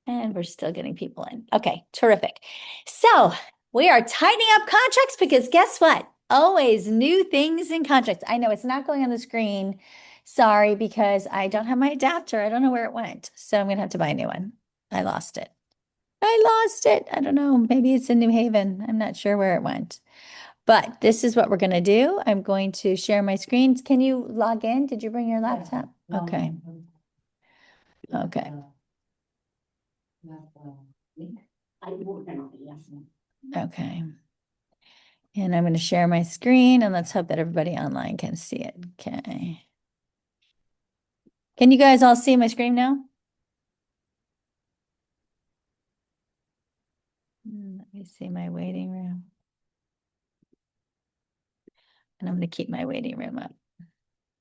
And we're still getting people in. Okay, terrific. So we are tightening up contracts because guess what? Always new things in contracts. I know it's not going on the screen. Sorry, because I don't have my adapter. I don't know where it went. So I'm going to have to buy a new one. I lost it. I lost it. I don't know. Maybe it's in New Haven. I'm not sure where it went. But this is what we're going to do. I'm going to share my screen. Can you log in? Did you bring your laptop? Okay. Okay. Okay. And I'm going to share my screen and let's hope that everybody online can see it. Okay. Can you guys all see my screen now? Let me see my waiting room. And I'm going to keep my waiting room up.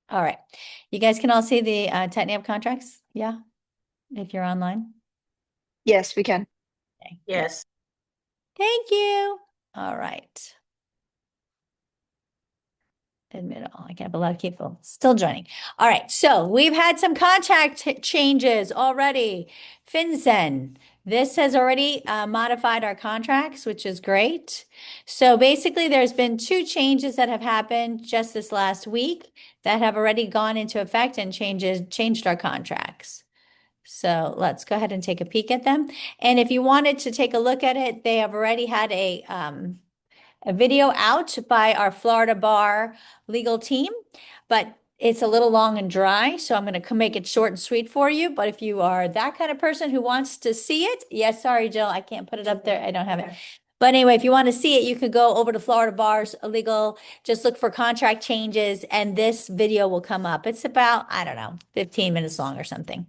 All right. You guys can all see the tightening up contracts? Yeah. If you're online. Yes, we can. Okay. Yes. Thank you. All right. Admit all. I can't have a lot of people still joining. All right. So we've had some contract changes already. FinCEN, this has already modified our contracts, which is great. So basically, there's been two changes that have happened just this last week that have already gone into effect and changed our contracts. So let's go ahead and take a peek at them. And if you wanted to take a look at it, they have already had a video out by our Florida Bar legal team, but it's a little long and dry, so I'm going to make it short and sweet for you. But if you are that kind of person who wants to see it, yes, sorry, Jill, I can't put it up there. I don't have it. But anyway, if you want to see it, you can go over to Florida Bar's legal, just look for contract changes, and this video will come up. It's about, I don't know, 15 minutes long or something.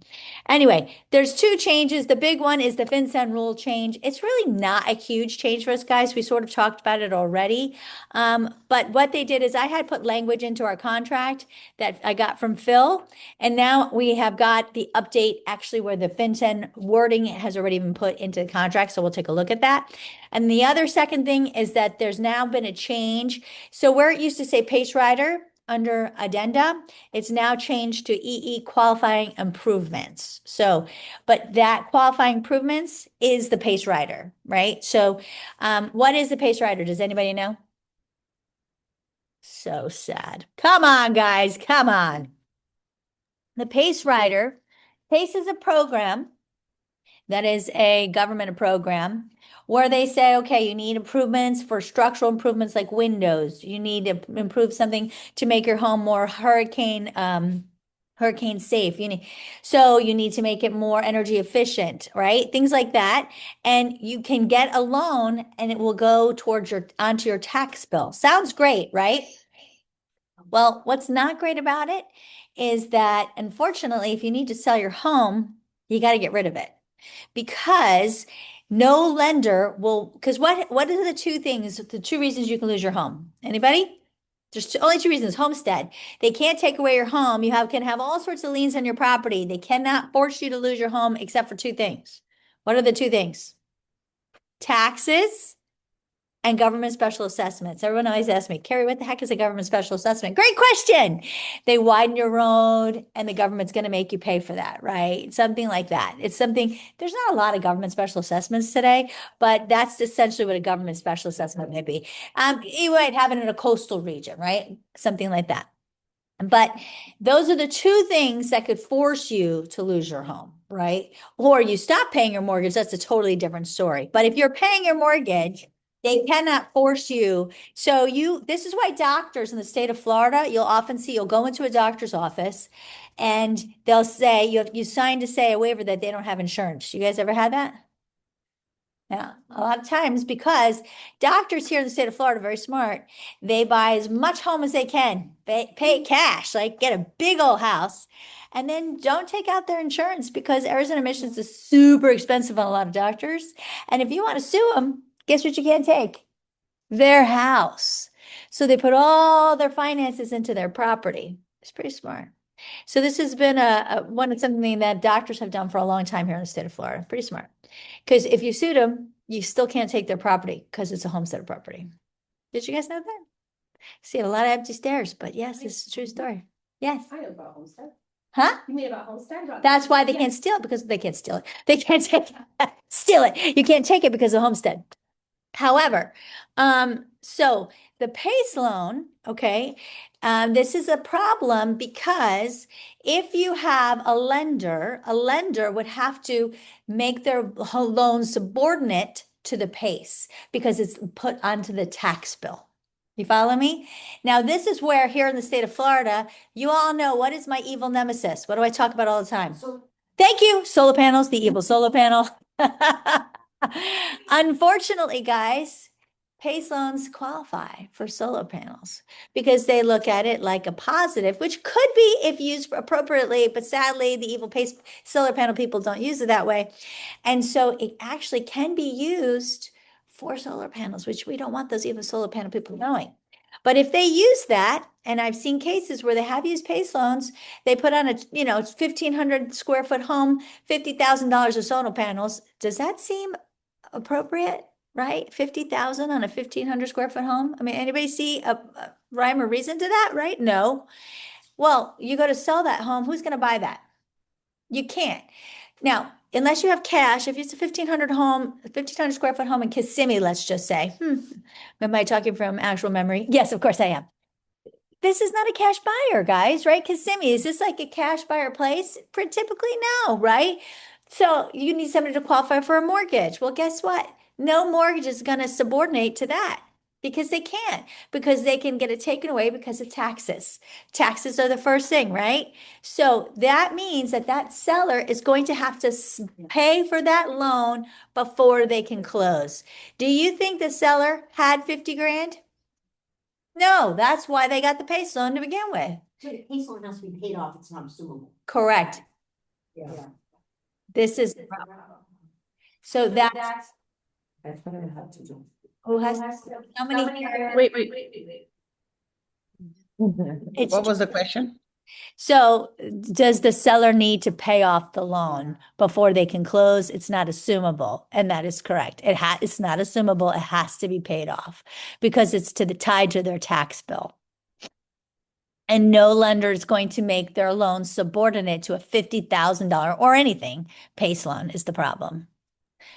Anyway, there's two changes. The big one is the FinCEN rule change. It's really not a huge change for us, guys. We sort of talked about it already. But what they did is I had put language into our contract that I got from Phil, and now we have got the update actually where the FinCEN wording has already been put into the contract. So we'll take a look at that. And the other second thing is that there's now been a change. So where it used to say Pace Rider under addenda, it's now changed to EE qualifying improvements. So, but that qualifying improvements is the Pace Rider, right? So, what is the Pace Rider? Does anybody know? So sad. Come on, guys, come on. The Pace Rider, Pace is a program that is a government program where they say, okay, you need improvements for structural improvements like windows. You need to improve something to make your home more hurricane safe. So you need to make it more energy efficient, right? Things like that. And you can get a loan and it will go towards onto your tax bill. Sounds great, right? Well, what's not great about it is that unfortunately, if you need to sell your home, you got to get rid of it because no lender will, because what are the two reasons you can lose your home? Anybody? There's only two reasons. Homestead. They can't take away your home. Can have all sorts of liens on your property. They cannot force you to lose your home except for two things. What are the two things? Taxes and government special assessments. Everyone always asks me, Carrie, what the heck is a government special assessment? Great question. They widen your road and the government's going to make you pay for that, right? Something like that. It's something, there's not a lot of government special assessments today, but that's essentially what a government special assessment may be. You might have it in a coastal region, right? Something like that. But those are the two things that could force you to lose your home, right? Or you stop paying your mortgage. That's a totally different story. But if you're paying your mortgage, they cannot force you. So this is why doctors in the state of Florida, you'll go into a doctor's office and they'll say, you sign to say a waiver that they don't have insurance. You guys ever had that? Yeah, a lot of times because doctors here in the state of Florida are very smart. They buy as much home as they can, pay cash, like get a big old house, and then don't take out their insurance because errors and omissions is super expensive on a lot of doctors. And if you want to sue them, guess what you can't take? Their house. So they put all their finances into their property. It's pretty smart. So this has been something that doctors have done for a long time here in the state of Florida. Pretty smart. Because if you sued them, you still can't take their property because it's a homestead property. Did you guys know that? See a lot of empty stairs, but yes, this is a true story. Yes. I know about homestead. Huh? You mean about Homestead? That's why they can't steal it, because they can't steal it. They can't take steal it. You can't take it because of Homestead. However, so the PACE loan, okay, this is a problem because if you have a lender would have to make their loan subordinate to the PACE because it's put onto the tax bill. You follow me? Now, this is where here in the state of Florida, you all know what is my evil nemesis. What do I talk about all the time? Thank you, solar panels, the evil solar panel. Unfortunately, guys, PACE loans qualify for solar panels because they look at it like a positive, which could be if used appropriately, but sadly, the evil PACE solar panel people don't use it that way. And so it actually can be used for solar panels, which we don't want those evil solar panel people knowing. But if they use that, and I've seen cases where they have used PACE loans, they put on a 1,500 square foot home, $50,000 of solar panels. Does that seem appropriate? Right? 50,000 on a 1,500 square foot home. I mean, anybody see a rhyme or reason to that, right? No. Well, you go to sell that home, who's going to buy that? You can't. Now, unless you have cash, if it's a 1,500 square foot home in Kissimmee, let's just say, am I talking from actual memory? Yes, of course I am. This is not a cash buyer, guys, right? Kissimmee, is this like a cash buyer place? Typically, no, right? So you need somebody to qualify for a mortgage. Well, guess what? No mortgage is going to subordinate to that because they can't, because they can get it taken away because of taxes. Taxes are the first thing, right? So that means that that seller is going to have to pay for that loan before they can close. Do you think the seller had 50 grand? No, that's why they got the PACE loan to begin with. So the PACE loan has to be paid off, it's not assumable. Correct. Yeah. This is, so that's, That's what I have to do. who has, how many? Wait. It's, What was the question? so does the seller need to pay off the loan before they can close? It's not assumable, and that is correct. It's not assumable. It has to be paid off because it's tied to their tax bill. And no lender is going to make their loan subordinate to a $50,000 or anything. PACE loan is the problem.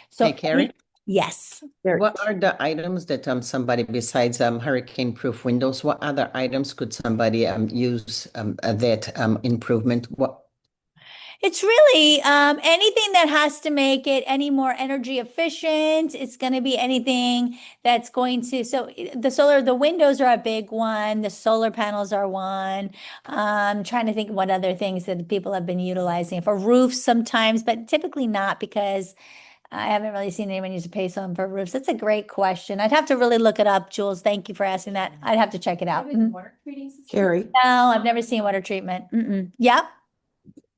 So, Hey, Carrie, yes. what are the items that somebody besides hurricane-proof windows, what other items could somebody use that improvement? What? It's really anything that has to make it any more energy efficient. It's going to be anything that's going to, so the windows are a big one. The solar panels are one. I'm trying to think of what other things that people have been utilizing for roofs sometimes, but typically not because I haven't really seen anyone use a PACE loan for roofs. That's a great question. I'd have to really look it up, Jules. Thank you for asking that. I'd have to check it out. Carrie, No, I've never seen water treatment. Yep.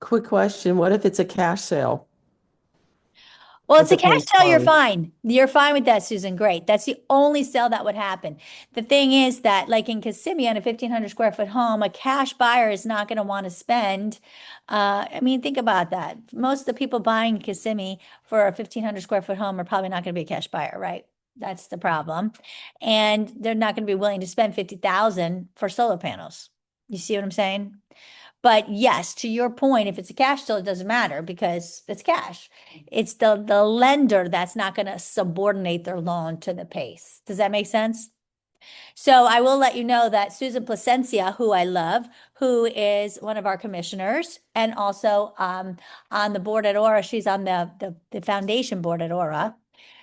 quick question. What if it's a cash sale? Well, it's As a cash opposed to sale, you're loan. fine. You're fine with that, Susan. Great. That's the only sale that would happen. The thing is that, like in Kissimmee, on a 1,500 square foot home, a cash buyer is not going to want to spend. I mean, think about that. Most of the people buying Kissimmee for a 1,500 square foot home are probably not going to be a cash buyer, right? That's the problem. And they're not going to be willing to spend 50,000 for solar panels. You see what I'm saying? But yes, to your point, if it's a cash deal, it doesn't matter because it's cash. It's the lender that's not going to subordinate their loan to the PACE. Does that make sense? So I will let you know that Susan Placencia, who I love, who is one of our commissioners and also on the board at Aura, she's on the foundation board at Aura.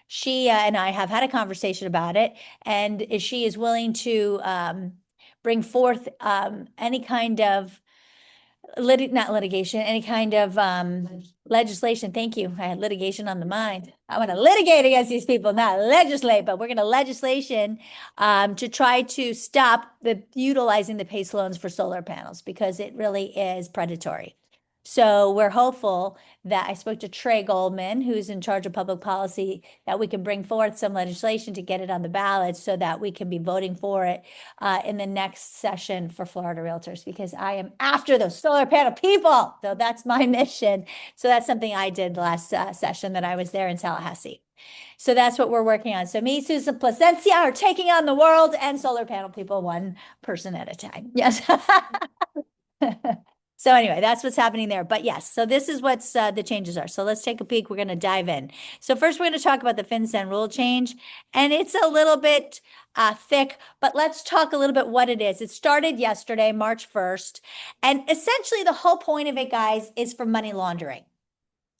She and I have had a conversation about it, and she is willing to bring forth any kind of not litigation, any kind of legislation. Thank you. I had litigation on the mind. I want to litigate against these people, not legislate, but we're going to legislation to try to stop utilizing the PACE loans for solar panels because it really is predatory. So we're hopeful that I spoke to Trey Goldman, who's in charge of public policy, that we can bring forth some legislation to get it on the ballot so that we can be voting for it in the next session for Florida Realtors, because I am after those solar panel people. So that's my mission. So that's something I did last session that I was there in Tallahassee. So that's what we're working on. So me, Susan Placencia, are taking on the world and solar panel people one person at a time. Yes. So anyway, that's what's happening there. But yes, so this is what's the changes are. So let's take a peek. We're going to dive in. So first, we're going to talk about the FinCEN rule change, and it's a little bit thick, but let's talk a little bit what it is. It started yesterday, March 1st, and essentially the whole point of it, guys, is for money laundering.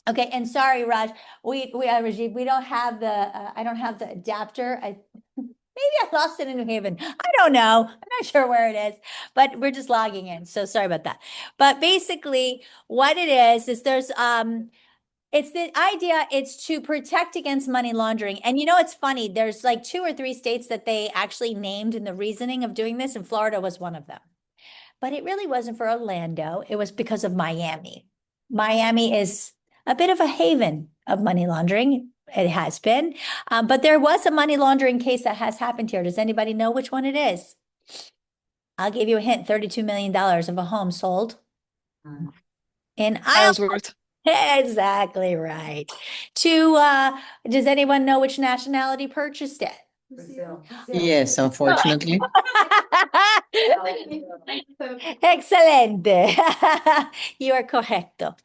Okay, and sorry, Raj, Rajiv, we don't have the I don't have the adapter. Maybe I lost it in New Haven. I don't know. I'm not sure where it is, but we're just logging in. So sorry about that. But basically, what it is there's it's the idea, it's to protect against money laundering. And you know, it's funny, there's like 2 or 3 states that they actually named in the reasoning of doing this, and Florida was one of them. But it really wasn't for Orlando, it was because of Miami. Miami is a bit of a haven of money laundering. It has been, but there was a money laundering case that has happened here. Does anybody know which one it is? I'll give you a hint, $32 million of a home sold in Iowa. Ellsworth. Exactly right. Does anyone know which nationality purchased it? Brazil. Yes, unfortunately. Excelente. You are correcto.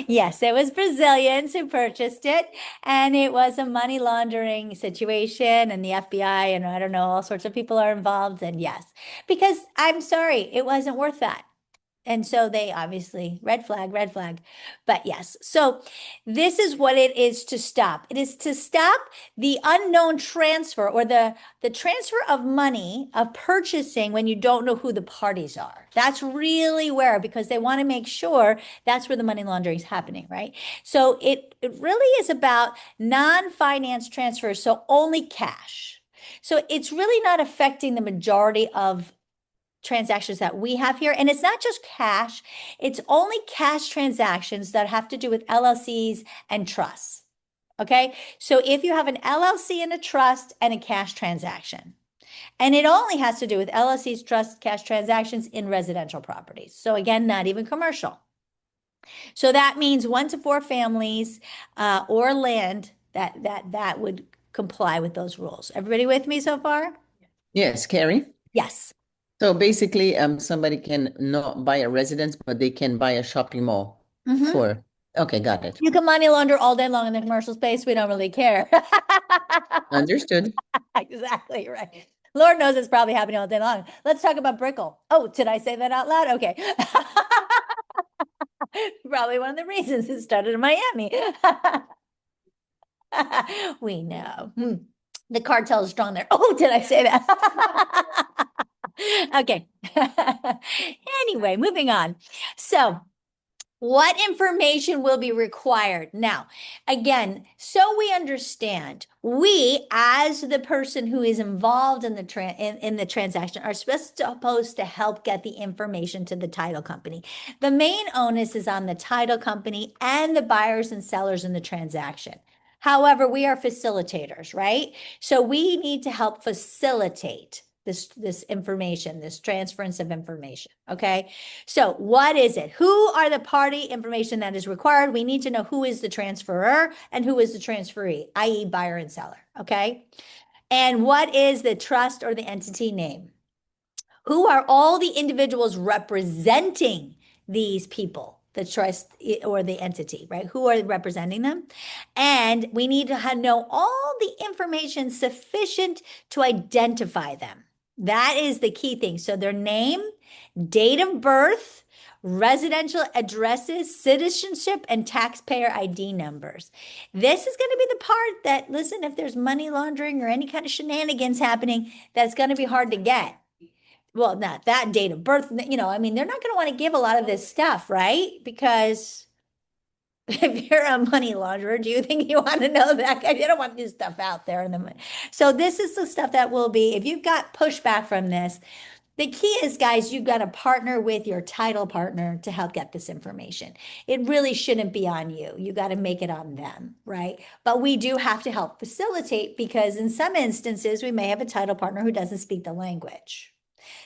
Yes, it was Brazilians who purchased it, and it was a money laundering situation, and the FBI and I don't know, all sorts of people are involved. And yes, because I'm sorry, it wasn't worth that. And so they obviously, red flag, red flag. But yes, so this is what it is to stop. It is to stop the unknown transfer or the transfer of money, of purchasing when you don't know who the parties are. That's really where, because they want to make sure that's where the money laundering is happening, right? So it really is about non-finance transfers, so only cash. So it's really not affecting the majority of transactions that we have here. And it's not just cash, it's only cash transactions that have to do with LLCs and trusts. Okay, so if you have an LLC and a trust and a cash transaction, and it only has to do with LLCs, trusts, cash transactions in residential properties. So again, not even commercial. So that means 1 to 4 families or land that would comply with those rules. Everybody with me so far? Yes, Carrie. Yes. So basically, somebody can not buy a residence, but they can buy a shopping mall Mhm. for, okay, got it. You can money launder all day long in the commercial space. We don't really care. Understood. Exactly right. Lord knows it's probably happening all day long. Let's talk about Brickell. Oh, did I say that out loud? Okay. Probably one of the reasons it started in Miami. We know. The cartel is strong there. Oh, did I say that? Okay. Anyway, moving on. So, what information will be required? Now, again, so we understand, we as the person who is involved in the transaction are supposed to help get the information to the title company. The main onus is on the title company and the buyers and sellers in the transaction. However, we are facilitators, right? So we need to help facilitate this information, this transference of information. Okay. So what is it? Who are the party information that is required? We need to know who is the transferor and who is the transferee, i.e. buyer and seller. Okay. And what is the trust or the entity name? Who are all the individuals representing these people? The trust or the entity, right? Who are representing them? And we need to know all the information sufficient to identify them. That is the key thing. So their name, date of birth, residential addresses, citizenship, and taxpayer ID numbers. This is going to be the part that, listen, if there's money laundering or any kind of shenanigans happening, that's going to be hard to get. Well, not that date of birth, you know, I mean, they're not going to want to give a lot of this stuff, right? Because if you're a money launderer, do you think you want to know that? You don't want this stuff out there. So this is the stuff that will be, if you've got pushback from this, the key is, guys, you've got to partner with your title partner to help get this information. It really shouldn't be on you. You got to make it on them, right? But we do have to help facilitate, because in some instances, we may have a title partner who doesn't speak the language.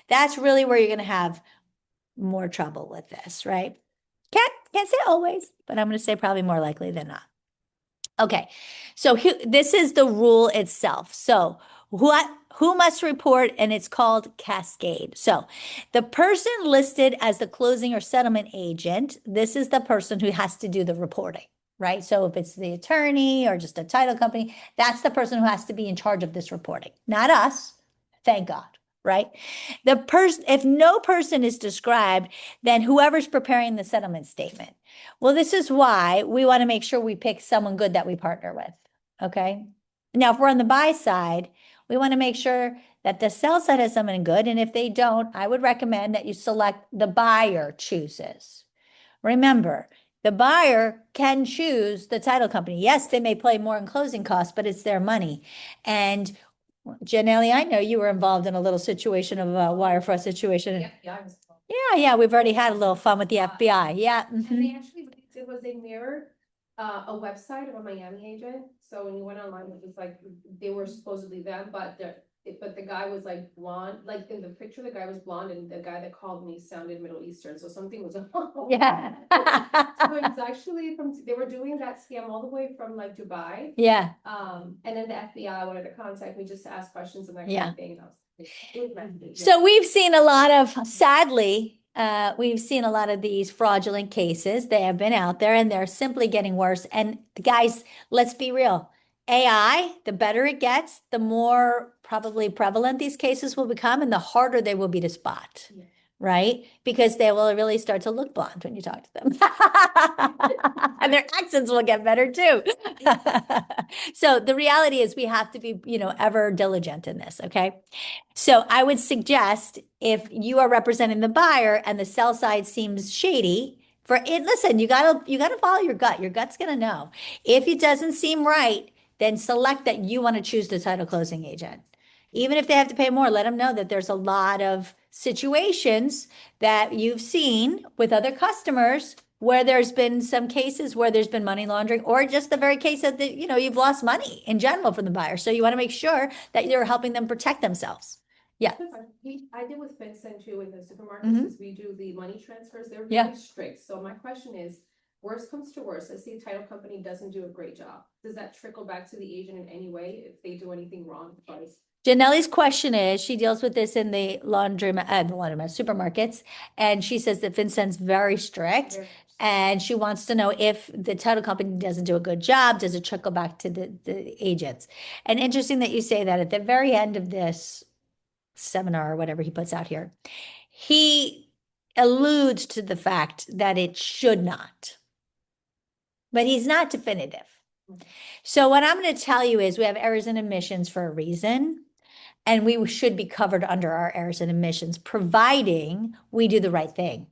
That's really where you're going to have more trouble with this, right? Can't say always, but I'm going to say probably more likely than not. Okay, so this is the rule itself. So who must report, and it's called cascade. So the person listed as the closing or settlement agent, this is the person who has to do the reporting, right? So if it's the attorney or just a title company, that's the person who has to be in charge of this reporting, not us. Thank God, right? The person, if no person is described, then whoever's preparing the settlement statement. Well, this is why we want to make sure we pick someone good that we partner with. Okay. Now, if we're on the buy side, we want to make sure that the sell side has someone good. And if they don't, I would recommend that you select the buyer chooses. Remember, the buyer can choose the title company. Yes, they may pay more in closing costs, but it's their money. And Janelle, I know you were involved in a little situation of a wire fraud situation. Yeah, we've already had a little fun with the FBI. Yeah. And mhm. they actually, what they did was they mirrored a website of a Miami agent. So when you went online, it was like, they were supposedly them, but the guy was like blonde, like in the picture, the guy was blonde and the guy that called me sounded Middle Eastern, so something was wrong. Yeah. So it's actually they were doing that scam all the way from like Dubai. Yeah. And then the FBI wanted to contact me just to ask questions and that Yeah. kind of thing. And I was like, it was messy. So we've seen a lot of, sadly, we've seen a lot of these fraudulent cases. They have been out there and they're simply getting worse. And guys, let's be real. AI, the better it gets, the more probably prevalent these cases will become and the harder they will be to spot. Yeah. Right? Because they will really start to look blonde when you talk to them. And their accents will get better too. So the reality is we have to be, ever diligent in this, okay? So I would suggest if you are representing the buyer and the sell side seems shady, for it, listen, you gotta follow your gut. Your gut's gonna know. If it doesn't seem right, then select that you want to choose the title closing agent. Even if they have to pay more, let them know that there's a lot of situations that you've seen with other customers where there's been some cases where there's been money laundering or just the very case that you've lost money in general from the buyer. So you want to make sure that you're helping them protect themselves. Yeah. I did with Vincent too in the supermarkets, Mhm. because we do the money transfers, they're Yeah. very strict. So my question is, worst comes to worst, let's say a title company doesn't do a great job. Does that trickle back to the agent in any way if they do anything wrong? Janelle's question is, she deals with this in the laundromat, supermarkets, and she says that Vincent's very strict. And she wants to know if the title company doesn't do a good job, does it trickle back to the agents? And interesting that you say that at the very end of this seminar or whatever he puts out here, he alludes to the fact that it should not, but he's not definitive. So what I'm going to tell you is we have errors and omissions for a reason, and we should be covered under our errors and omissions, providing we do the right thing.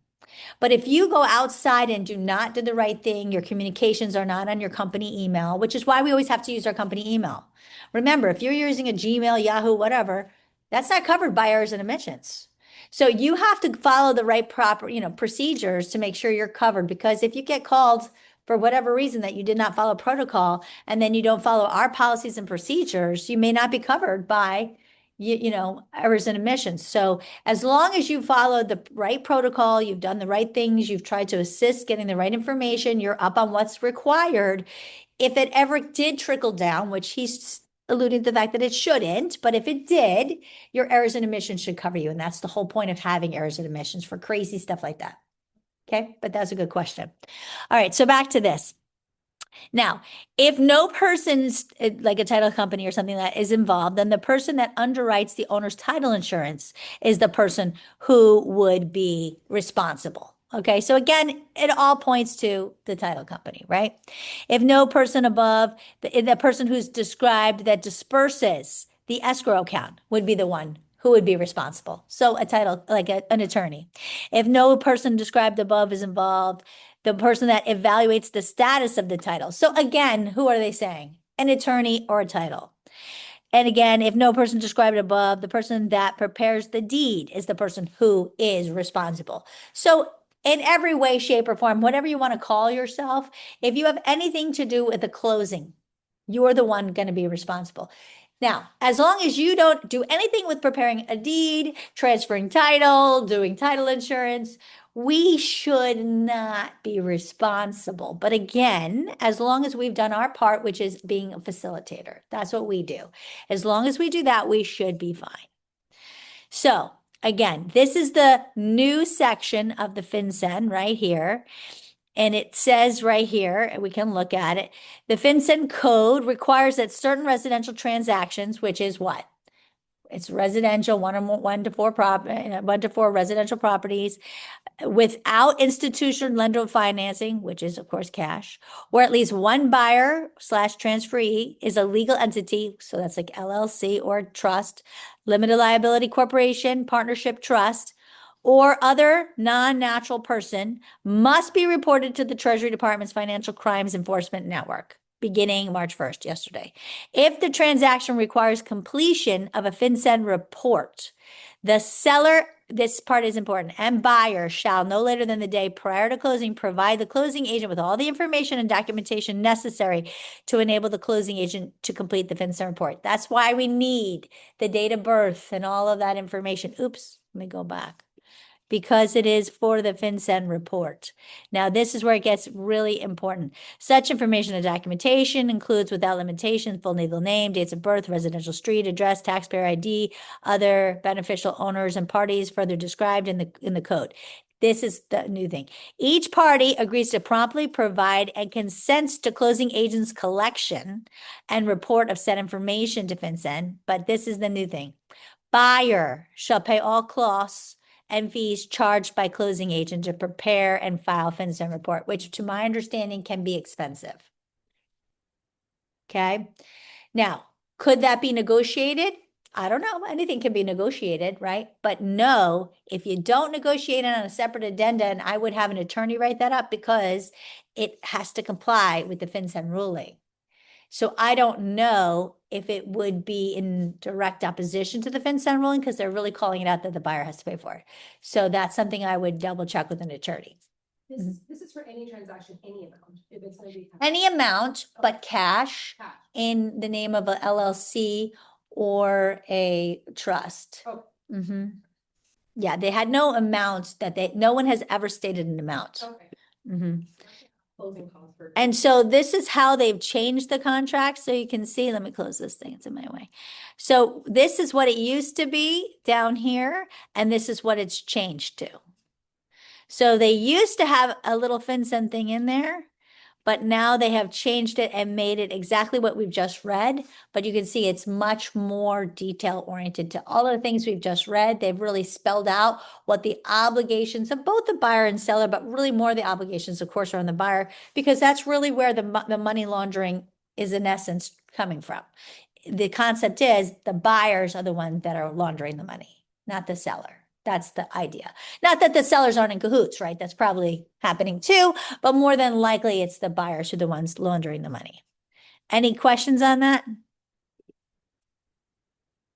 But if you go outside and do not do the right thing, your communications are not on your company email, which is why we always have to use our company email. Remember, if you're using a Gmail, Yahoo, whatever, that's not covered by errors and omissions. So you have to follow the right proper, procedures to make sure you're covered, because if you get called for whatever reason that you did not follow protocol and then you don't follow our policies and procedures, you may not be covered by errors and omissions. So as long as you followed the right protocol, you've done the right things, you've tried to assist getting the right information, you're up on what's required. If it ever did trickle down, which he's alluding to the fact that it shouldn't, but if it did, your errors and omissions should cover you. And that's the whole point of having errors and omissions for crazy stuff like that. Okay, but that's a good question. All right, so back to this. Now, if no person's like a title company or something that is involved, then the person that underwrites the owner's title insurance is the person who would be responsible. Okay, so again, it all points to the title company, right? If no person above, the person who's described that disperses the escrow account would be the one who would be responsible. So a title, like an attorney. If no person described above is involved, the person that evaluates the status of the title. So again, who are they saying? An attorney or a title. And again, if no person described above, the person that prepares the deed is the person who is responsible. So in every way, shape, or form, whatever you want to call yourself, if you have anything to do with the closing, you're the one going to be responsible. Now, as long as you don't do anything with preparing a deed, transferring title, doing title insurance, we should not be responsible. But again, as long as we've done our part, which is being a facilitator, that's what we do. As long as we do that, we should be fine. So again, this is the new section of the FinCEN right here. And it says right here, and we can look at it, the FinCEN code requires that certain residential transactions, which is what? It's residential, one to four residential properties without institutional lender financing, which is of course cash, or at least one buyer / transferee is a legal entity. So that's like LLC or trust, limited liability corporation, partnership trust, or other non-natural person must be reported to the Treasury Department's Financial Crimes Enforcement Network beginning March 1st, yesterday. If the transaction requires completion of a FinCEN report, the seller, this part is important, and buyer shall no later than the day prior to closing provide the closing agent with all the information and documentation necessary to enable the closing agent to complete the FinCEN report. That's why we need the date of birth and all of that information. Oops, let me go back. Because it is for the FinCEN report. Now, this is where it gets really important. Such information and documentation includes without limitation, full legal name, dates of birth, residential street, address, taxpayer ID, other beneficial owners and parties further described in the code. This is the new thing. Each party agrees to promptly provide and consents to closing agent's collection and report of said information to FinCEN, but this is the new thing. Buyer shall pay all costs and fees charged by closing agent to prepare and file FinCEN report, which to my understanding can be expensive. Okay. Now, could that be negotiated? I don't know. Anything can be negotiated, right? But no, if you don't negotiate it on a separate addenda, and I would have an attorney write that up because it has to comply with the FinCEN ruling. So I don't know if it would be in direct opposition to the FinCEN ruling because they're really calling it out that the buyer has to pay for it. So that's something I would double check with an attorney. This is for any transaction, any amount, if it's gonna be. Any amount, but cash Cash. in the name of a LLC or a trust. Oh. Yeah, they had no amount no one has ever stated an amount. Okay. Closing costs for. And so this is how they've changed the contract. So you can see, let me close this thing, it's in my way. So this is what it used to be down here, and this is what it's changed to. So they used to have a little FinCEN thing in there, but now they have changed it and made it exactly what we've just read. But you can see it's much more detail oriented to all of the things we've just read. They've really spelled out what the obligations of both the buyer and seller, but really more the obligations, of course, are on the buyer, because that's really where the money laundering is in essence coming from. The concept is the buyers are the ones that are laundering the money, not the seller. That's the idea. Not that the sellers aren't in cahoots, right? That's probably happening too, but more than likely it's the buyers who are the ones laundering the money. Any questions on that?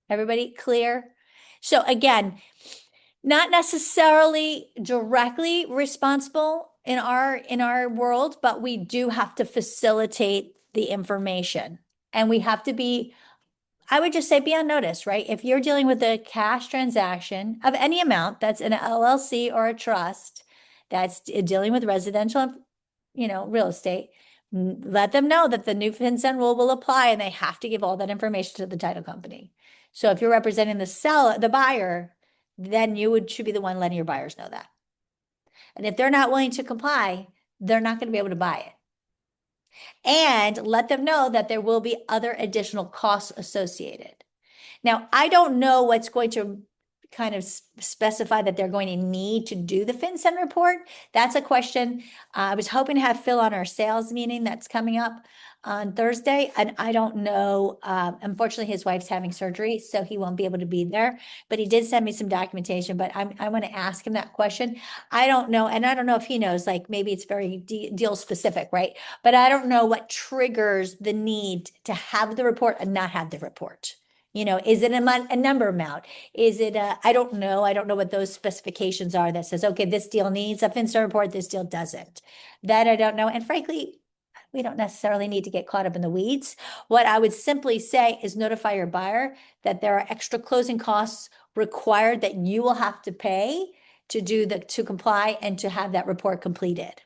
Everybody clear? So again, not necessarily directly responsible in our world, but we do have to facilitate the information, and we have to be, I would just say, be on notice, right? If you're dealing with a cash transaction of any amount that's an LLC or a trust that's dealing with residential, real estate, let them know that the new FinCEN rule will apply and they have to give all that information to the title company. So if you're representing the buyer, then should be the one letting your buyers know that. And if they're not willing to comply, they're not going to be able to buy it. And let them know that there will be other additional costs associated. Now, I don't know what's going to kind of specify that they're going to need to do the FinCEN report. That's a question. I was hoping to have Phil on our sales meeting that's coming up on Thursday, and I don't know. Unfortunately, his wife's having surgery, so he won't be able to be there. But he did send me some documentation, but I want to ask him that question. I don't know, and I don't know if he knows, like maybe it's very deal specific, right? But I don't know what triggers the need to have the report and not have the report. Is it a number amount? Is it I don't know. I don't know what those specifications are that says, okay, this deal needs a FinCEN report, this deal doesn't. That I don't know. And frankly, we don't necessarily need to get caught up in the weeds. What I would simply say is notify your buyer that there are extra closing costs required that you will have to pay to comply and to have that report completed.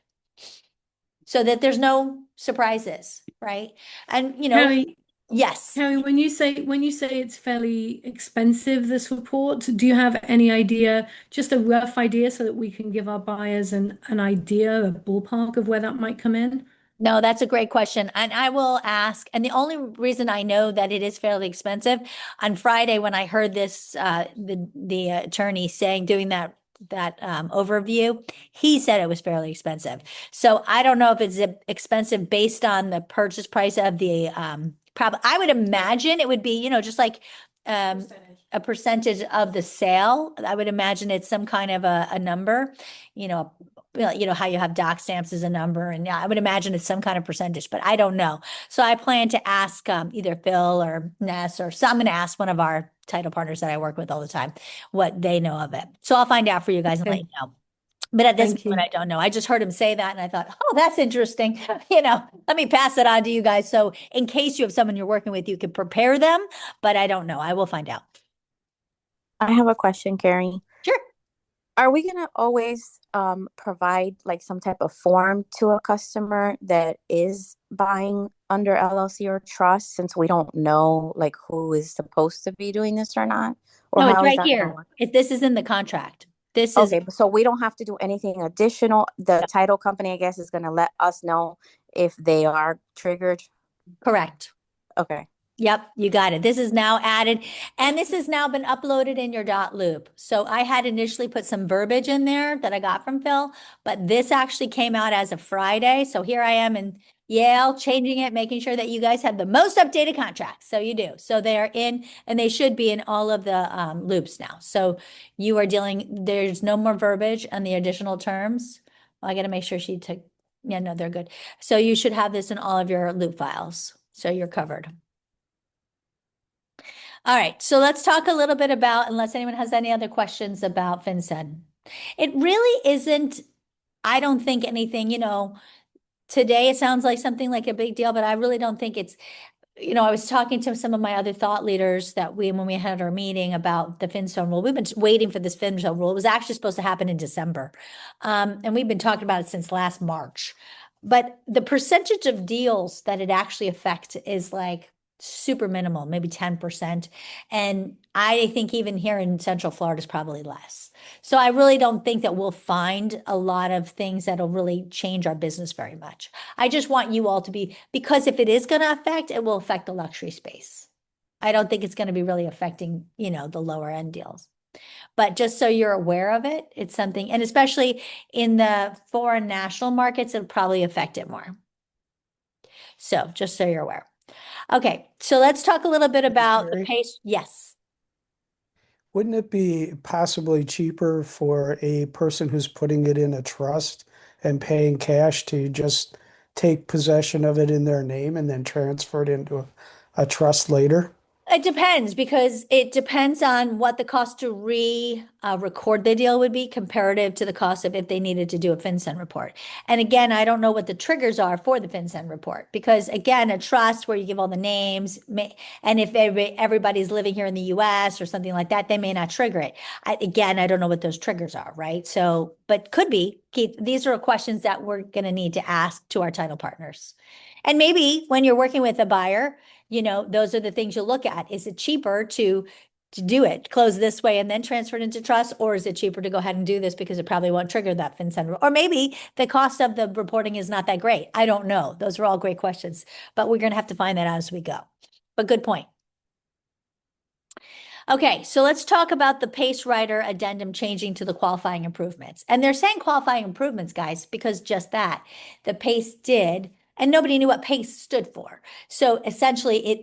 So that there's no surprises, right? And, Carrie, yes. Carrie, when you say it's fairly expensive, this report, do you have any idea, just a rough idea, so that we can give our buyers an idea, a ballpark of where that might come in? No, that's a great question. And I will ask. And the only reason I know that it is fairly expensive, on Friday when I heard this, the attorney doing that overview, he said it was fairly expensive. So I don't know if it's expensive based on the purchase price of the I would imagine it would be, just like a percentage of the sale. I would imagine it's some kind of a number, how you have doc stamps as a number, and I would imagine it's some kind of percentage, but I don't know. So I plan to ask either Phil or Ness, or so I'm going to ask one of our title partners that I work with all the time what they know of it. So I'll find out for you guys and let Okay. you know. But at this Thank point, you. I don't know. I just heard him say that and I thought, oh, that's interesting. Let me pass it on to you guys. So in case you have someone you're working with, you can prepare them, but I don't know. I will find out. I have a question, Carrie. Sure. Are we gonna always provide like some type of form to a customer that is buying under LLC or trust, since we don't know like who is supposed to be doing this or not? Or No, it's how is right that gonna here. work? If this is in the contract, this is Okay, so we don't have to do anything additional. The title company, I guess, is gonna let us know if they are triggered. correct. Okay. Yep, you got it. This is now added, and this has now been uploaded in your dot loop. So I had initially put some verbiage in there that I got from Phil, but this actually came out as of Friday. So here I am in Yale, changing it, making sure that you guys have the most updated contracts. So you do. So they are in, and they should be in all of the loops now. So you are there's no more verbiage on the additional terms. Well, I got to make sure she took, yeah, no, they're good. So you should have this in all of your loop files. So you're covered. All right, so let's talk a little bit about, unless anyone has any other questions about FinCEN. It really isn't, I don't think anything, today it sounds like something like a big deal, but I really don't think it's, I was talking to some of my other thought leaders when we had our meeting about the FinCEN rule. We've been waiting for this FinCEN rule. It was actually supposed to happen in December. And we've been talking about it since last March. But the percentage of deals that it actually affects is like super minimal, maybe 10%. And I think even here in Central Florida is probably less. So I really don't think that we'll find a lot of things that'll really change our business very much. I just want you all to because if it is going to affect, it will affect the luxury space. I don't think it's going to be really affecting, the lower end deals. But just so you're aware of it, it's something, and especially in the foreign national markets, it'll probably affect it more. So just so you're aware. Okay, so let's talk a little bit about the Carrie? pace. Yes. Wouldn't it be possibly cheaper for a person who's putting it in a trust and paying cash to just take possession of it in their name and then transfer it into a trust later? It depends, because it depends on what the cost to record the deal would be comparative to the cost of if they needed to do a FinCEN report. And again, I don't know what the triggers are for the FinCEN report, because again, a trust where you give all the names, and if everybody's living here in the US or something like that, they may not trigger it. I don't know what those triggers are, right? So, but could be, Keith, these are questions that we're going to need to ask to our title partners. And maybe when you're working with a buyer, those are the things you look at. Is it cheaper to do it, close this way and then transfer it into trust? Or is it cheaper to go ahead and do this because it probably won't trigger that FinCEN? Or maybe the cost of the reporting is not that great. I don't know. Those are all great questions, but we're going to have to find that out as we go. But good point. Okay, so let's talk about the PACE rider addendum changing to the qualifying improvements. And they're saying qualifying improvements, guys, because just that, the PACE did, and nobody knew what PACE stood for. So essentially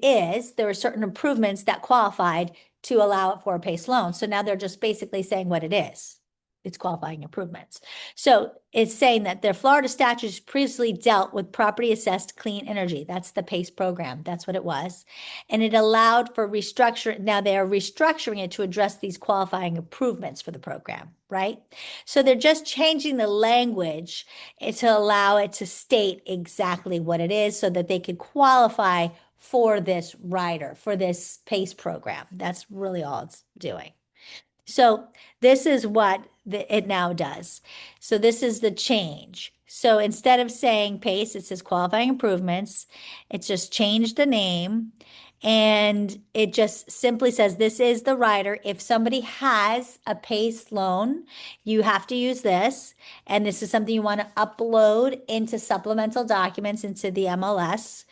there were certain improvements that qualified to allow it for a PACE loan. So now they're just basically saying what it is. It's qualifying improvements. So it's saying that their Florida statutes previously dealt with property assessed clean energy. That's the PACE program. That's what it was. And it allowed for restructure. Now they are restructuring it to address these qualifying improvements for the program, right? So they're just changing the language to allow it to state exactly what it is so that they could qualify for this rider, for this PACE program. That's really all it's doing. So this is what it now does. So this is the change. So instead of saying PACE, it says qualifying improvements. It's just changed the name. And it just simply says this is the rider. If somebody has a PACE loan, you have to use this. And this is something you want to upload into supplemental documents into the MLS.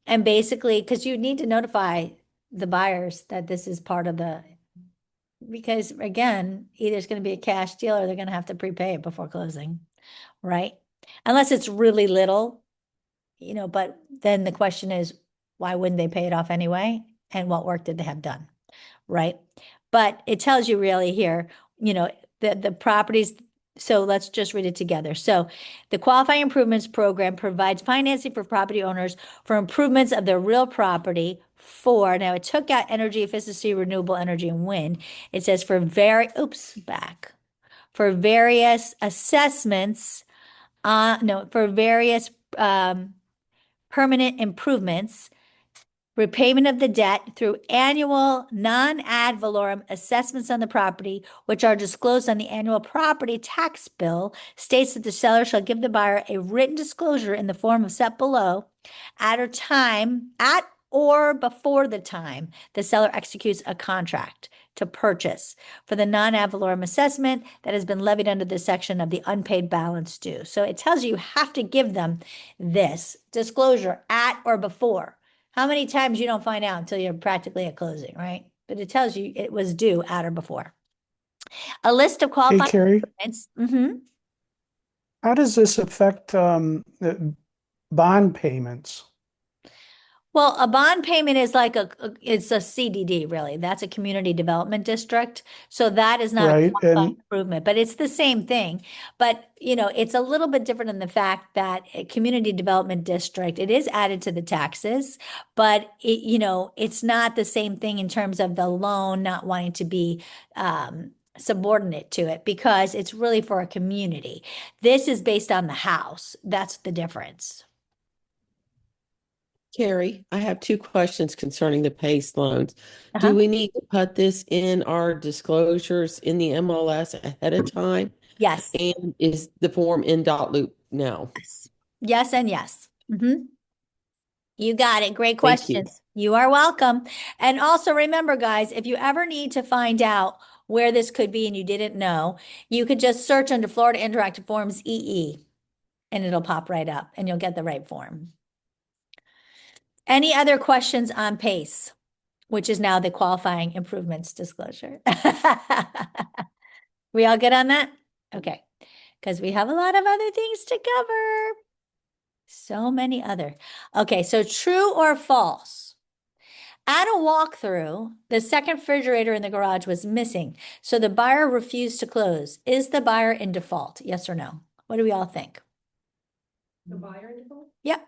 And basically, because you need to notify the buyers that this is part of the, because again, either it's going to be a cash deal or they're going to have to prepay it before closing, right? Unless it's really little, but then the question is, why wouldn't they pay it off anyway? And what work did they have done, right? But it tells you really here, the properties. So let's just read it together. So the Qualifying Improvements Program provides financing for property owners for improvements of their real property now it took out energy efficiency, renewable energy, and wind. It says for various assessments, for various permanent improvements, repayment of the debt through annual non-ad valorem assessments on the property, which are disclosed on the annual property tax bill, states that the seller shall give the buyer a written disclosure in the form of set below at or before the time the seller executes a contract to purchase for the non-ad valorem assessment that has been levied under this section of the unpaid balance due. So it tells you have to give them this disclosure at or before. How many times you don't find out until you're practically at closing, right? But it tells you it was due at or before. A list of Hey, qualifying Carrie, improvements. how does this affect bond payments? Well, a bond payment is like it's a CDD, really. That's a community development district. So that is not a Right, qualifying and improvement, but it's the same thing. But, it's a little bit different in the fact that a community development district, it is added to the taxes, but it's not the same thing in terms of the loan not wanting to be subordinate to it because it's really for a community. This is based on the house. That's the difference. Carrie, I have two questions concerning the PACE loans. Uh-huh. Do we need to put this in our disclosures in the MLS ahead of time? Yes. And is the form in dot loop now? Yes and yes. You got it. Great Thank you. questions. You are welcome. And also remember, guys, if you ever need to find out where this could be and you didn't know, you could just search under Florida Interactive Forms EE and it'll pop right up and you'll get the right form. Any other questions on PACE, which is now the qualifying improvements disclosure? We all good on that? Okay, because we have a lot of other things to cover. So many other. Okay, so true or false? At a walkthrough, the second refrigerator in the garage was missing, so the buyer refused to close. Is the buyer in default? Yes or no? What do we all think? The buyer in default? Yep.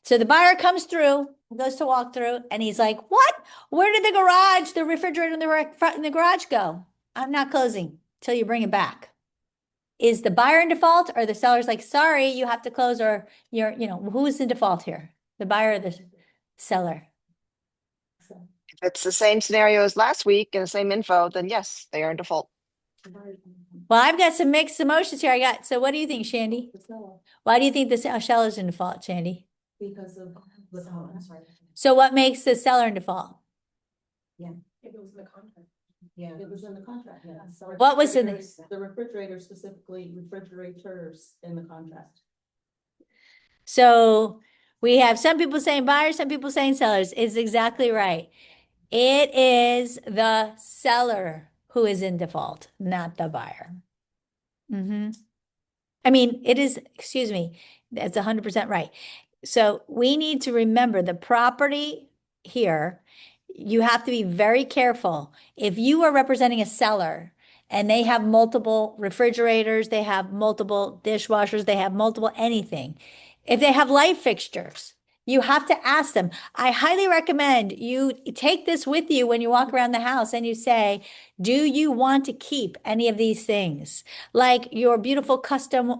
So the buyer comes through, goes to walk through, and he's like, what? Where did the refrigerator in the garage go? I'm not closing till you bring it back. Is the buyer in default or the seller's like, sorry, you have to close, or who's in default here? The buyer or the seller? If it's the same scenario as last week and the same info, then yes, they are in default. Well, I've got some mixed emotions here. So what do you think, Shandy? Why do you think the seller's in default, Shandy? Because of the comments. So what makes the seller in default? If it was in the contract. Yeah, it was in the contract, yeah. So What was in the refrigerator, specifically refrigerators in the contract. So we have some people saying buyers, some people saying sellers. It's exactly right. It is the seller who is in default, not the buyer. I mean, it is, excuse me, that's 100% right. So we need to remember the property here, you have to be very careful. If you are representing a seller and they have multiple refrigerators, they have multiple dishwashers, they have multiple anything. If they have light fixtures, you have to ask them. I highly recommend you take this with you when you walk around the house and you say, do you want to keep any of these things? Like your beautiful custom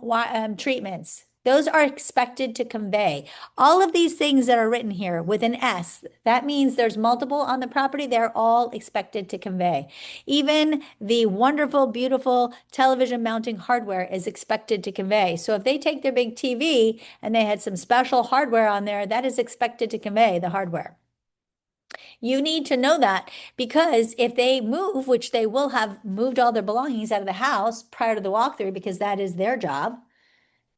treatments. Those are expected to convey. All of these things that are written here with an S, that means there's multiple on the property. They're all expected to convey. Even the wonderful, beautiful television mounting hardware is expected to convey. So if they take their big TV and they had some special hardware on there, that is expected to convey the hardware. You need to know that, because if they move, which they will have moved all their belongings out of the house prior to the walkthrough, because that is their job,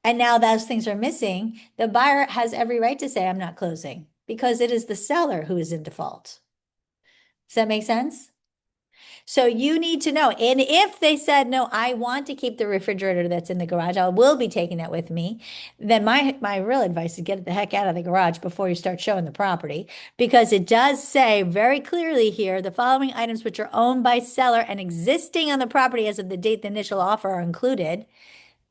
and now those things are missing, the buyer has every right to say, I'm not closing, because it is the seller who is in default. Does that make sense? So you need to know. And if they said, no, I want to keep the refrigerator that's in the garage, I will be taking that with me, then my real advice is get the heck out of the garage before you start showing the property, because it does say very clearly here, the following items which are owned by seller and existing on the property as of the date the initial offer are included.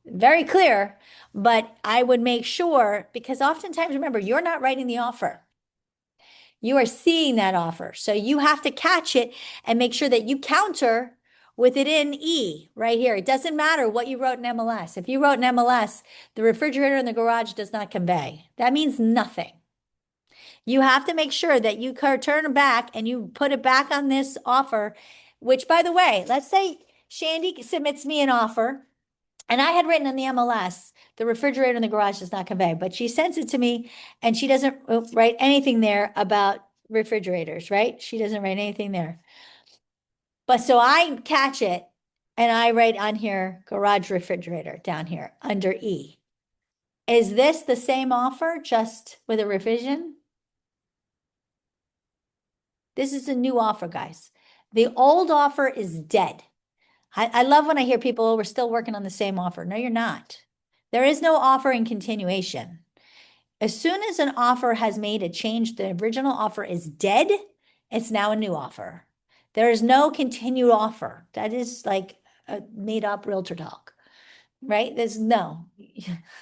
Very clear, but I would make sure, because oftentimes, remember, you're not writing the offer. You are seeing that offer. So you have to catch it and make sure that you counter with it in E right here. It doesn't matter what you wrote in MLS. If you wrote in MLS, the refrigerator in the garage does not convey. That means nothing. You have to make sure that you turn back and you put it back on this offer, which, by the way, let's say Shandy submits me an offer and I had written in the MLS, the refrigerator in the garage does not convey, but she sends it to me and she doesn't write anything there about refrigerators, right? She doesn't write anything there. But so I catch it and I write on here, garage refrigerator down here under E. Is this the same offer, just with a revision? This is a new offer, guys. The old offer is dead. I love when I hear people, oh, we're still working on the same offer. No, you're not. There is no offer in continuation. As soon as an offer has made a change, the original offer is dead. It's now a new offer. There is no continued offer. That is like a made up realtor talk, right? There's no,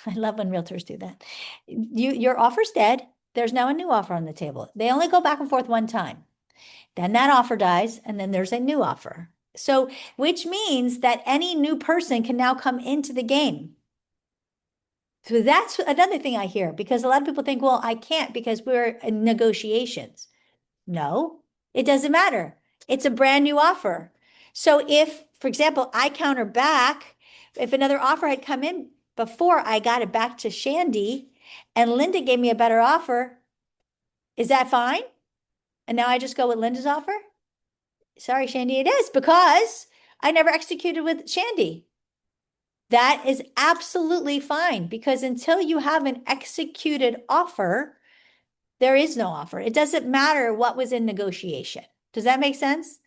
I love when realtors do that. Your offer's dead. There's now a new offer on the table. They only go back and forth one time. Then that offer dies, and then there's a new offer. So, which means that any new person can now come into the game. So that's another thing I hear, because a lot of people think, well, I can't because we're in negotiations. No, it doesn't matter. It's a brand new offer. So if, for example, I counter back, if another offer had come in before I got it back to Shandy and Linda gave me a better offer, is that fine? And now I just go with Linda's offer? Sorry, Shandy, it is, because I never executed with Shandy. That is absolutely fine, because until you have an executed offer, there is no offer. It doesn't matter what was in negotiation. Does that make sense?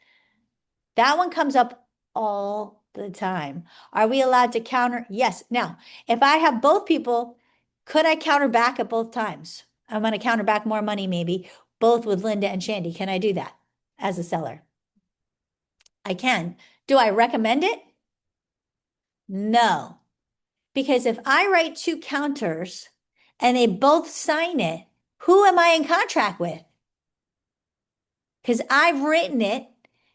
That one comes up all the time. Are we allowed to counter? Yes. Now, if I have both people, could I counter back at both times? I'm going to counter back more money, maybe, both with Linda and Shandy. Can I do that as a seller? I can. Do I recommend it? No. Because if I write two counters and they both sign it, who am I in contract with? Because I've written it.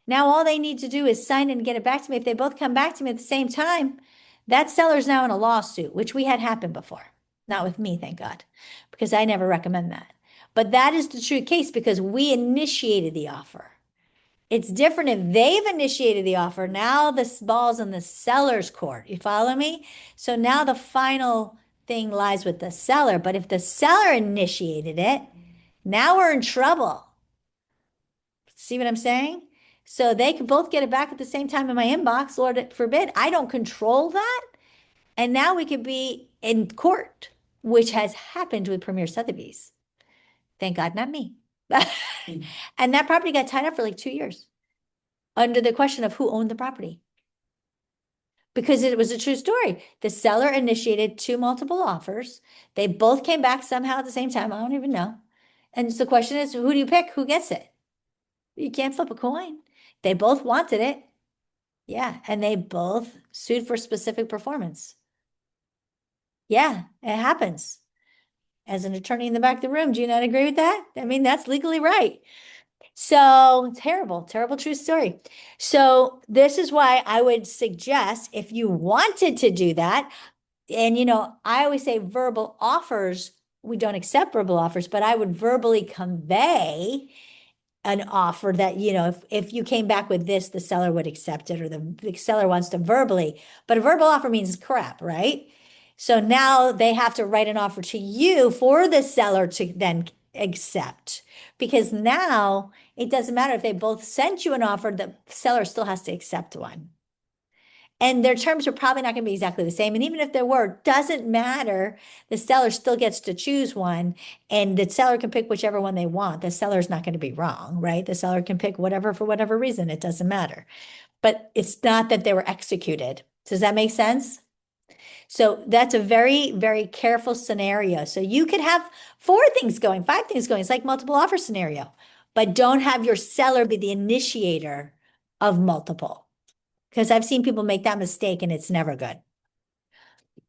Now all they need to do is sign it and get it back to me. If they both come back to me at the same time, that seller's now in a lawsuit, which we had happened before. Not with me, thank God, because I never recommend that. But that is the true case, because we initiated the offer. It's different if they've initiated the offer. Now the ball's in the seller's court. You follow me? So now the final thing lies with the seller. But if the seller initiated it, now we're in trouble. See what I'm saying? So they could both get it back at the same time in my inbox. Lord forbid, I don't control that. And now we could be in court, which has happened with Premier Sotheby's. Thank God, not me. And that property got tied up for like 2 years under the question of who owned the property. Because it was a true story. The seller initiated two multiple offers. They both came back somehow at the same time. I don't even know. And so the question is, who do you pick? Who gets it? You can't flip a coin. They both wanted it. Yeah. And they both sued for specific performance. Yeah, it happens. As an attorney in the back of the room, do you not agree with that? I mean, that's legally right. So terrible, terrible true story. So this is why I would suggest, if you wanted to do that, And I always say verbal offers, we don't accept verbal offers, but I would verbally convey an offer that, if you came back with this, the seller would accept it, or the seller wants to verbally, but a verbal offer means crap, right? So now they have to write an offer to you for the seller to then accept, because now it doesn't matter if they both sent you an offer, the seller still has to accept one. And their terms are probably not going to be exactly the same. And even if there were, doesn't matter. The seller still gets to choose one, and the seller can pick whichever one they want. The seller's not going to be wrong, right? The seller can pick whatever for whatever reason. It doesn't matter. But it's not that they were executed. Does that make sense? So that's a very, very careful scenario. So you could have 4 things going, 5 things going. It's like multiple offer scenario, but don't have your seller be the initiator of multiple. Because I've seen people make that mistake and it's never good.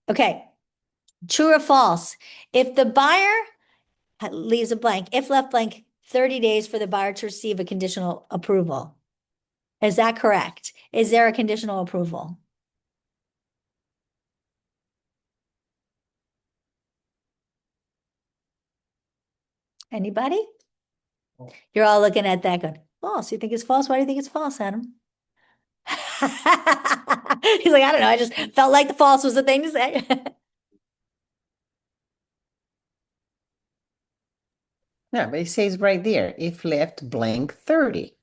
Okay, true or false? If the buyer leaves a blank, if left blank, 30 days for the buyer to receive a conditional approval. Is that correct? Is there a conditional approval? Anybody? You're all looking at that going, false. You think it's false? Why do you think it's false, Adam? He's like, I don't know. I just felt like the false was the thing to say. No, but it says right there, if left blank 30.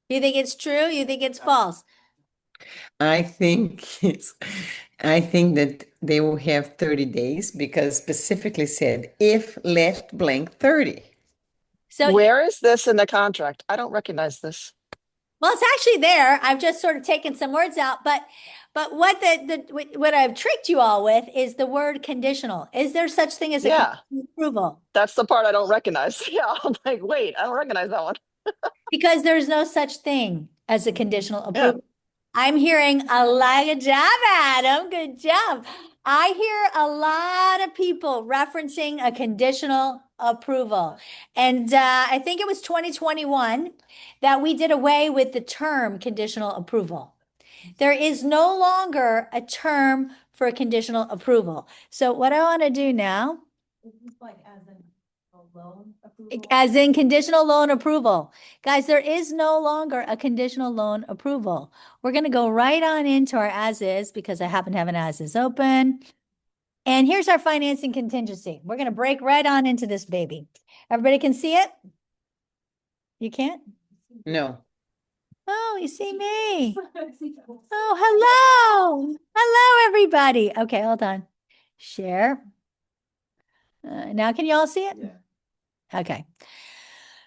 You think it's true? You think it's false? I think that they will have 30 days because specifically said if left blank 30. So, Where is this in the contract? I don't recognize this. well, it's actually there. I've just sort of taken some words out, but what I've tricked you all with is the word conditional. Is there such thing as a Yeah. conditional approval? That's the part I don't recognize. Yeah, I'm like, wait, I don't recognize that one. Because there's no such thing as a conditional Yeah. approval. I'm hearing a lot. Good job, Adam. Good job. I hear a lot of people referencing a conditional approval. And I think it was 2021 that we did away with the term conditional approval. There is no longer a term for conditional approval. So what I want to do now, Like as in a loan approval. as in conditional loan approval. Guys, there is no longer a conditional loan approval. We're going to go right on into our as is because I happen to have an as is open. And here's our financing contingency. We're going to break right on into this baby. Everybody can see it? You can't? No. Oh, you see me. Oh, hello. Hello, everybody. Okay, hold on. Share. Now can you all see it? Yeah. Okay.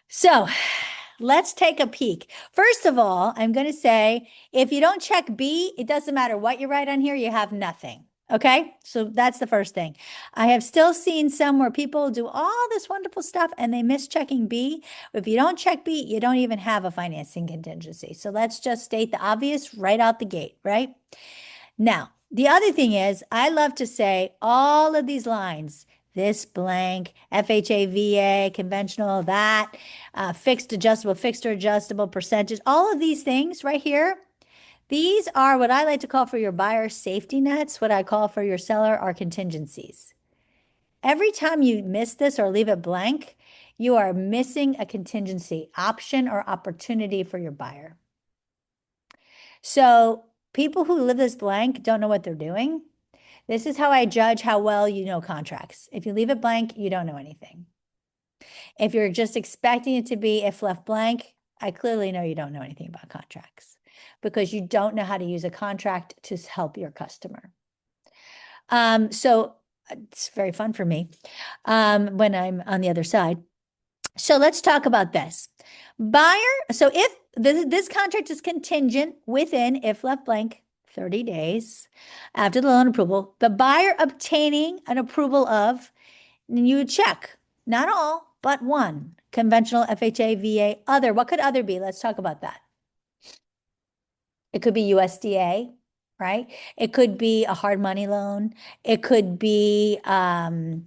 So let's take a peek. First of all, I'm going to say, if you don't check B, it doesn't matter what you write on here, you have nothing. Okay. So that's the first thing. I have still seen some where people do all this wonderful stuff and they miss checking B. If you don't check B, you don't even have a financing contingency. So let's just state the obvious right out the gate, right? Now, the other thing is, I love to say all of these lines, this blank, FHA, VA, conventional, that, fixed, or adjustable percentage, all of these things right here, these are what I like to call for your buyer safety nets. What I call for your seller are contingencies. Every time you miss this or leave it blank, you are missing a contingency option or opportunity for your buyer. So people who leave this blank don't know what they're doing. This is how I judge how well you know contracts. If you leave it blank, you don't know anything. If you're just expecting it to be if left blank, I clearly know you don't know anything about contracts because you don't know how to use a contract to help your customer. So it's very fun for me when I'm on the other side. So let's talk about this. Buyer, so if this contract is contingent within, if left blank, 30 days after the loan approval, the buyer obtaining an approval of, and you would check, not all, but one, conventional, FHA, VA, other. What could other be? Let's talk about that. It could be USDA, right? It could be a hard money loan. It could be that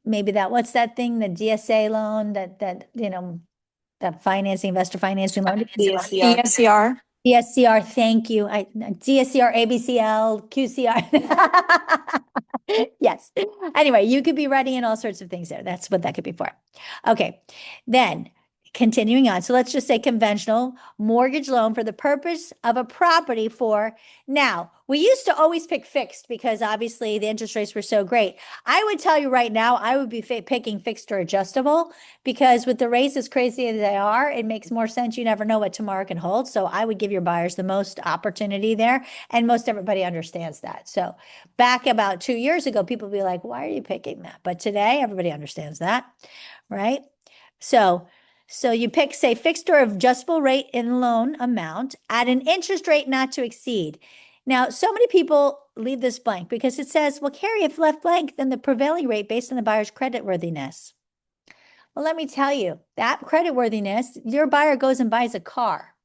maybe that, what's that thing, the DSA loan, that financing, investor financing loan. DSCR. DSCR, thank you. DSCR, ABCL, QCR. Yes. Anyway, you could be writing in all sorts of things there. That's what that could be for. Okay. Then continuing on. So let's just say conventional mortgage loan for the purpose of a property for now. We used to always pick fixed because obviously the interest rates were so great. I would tell you right now, I would be picking fixed or adjustable because with the rates as crazy as they are, it makes more sense. You never know what tomorrow can hold. So I would give your buyers the most opportunity there. And most everybody understands that. So back about 2 years ago, people would be like, why are you picking that? But today, everybody understands that, right? So you pick, say, fixed or adjustable rate in loan amount at an interest rate not to exceed. Now, so many people leave this blank because it says, well, Carrie, if left blank, then the prevailing rate based on the buyer's creditworthiness. Well, let me tell you, that creditworthiness, your buyer goes and buys a car.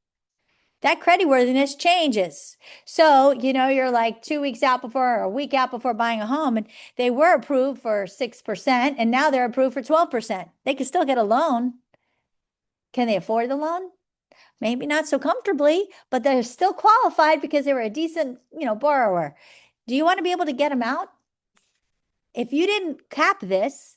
That creditworthiness changes. So, you're like 2 weeks out before or a week out before buying a home, and they were approved for 6%, and now they're approved for 12%. They can still get a loan. Can they afford the loan? Maybe not so comfortably, but they're still qualified because they were a decent, borrower. Do you want to be able to get them out? If you didn't cap this,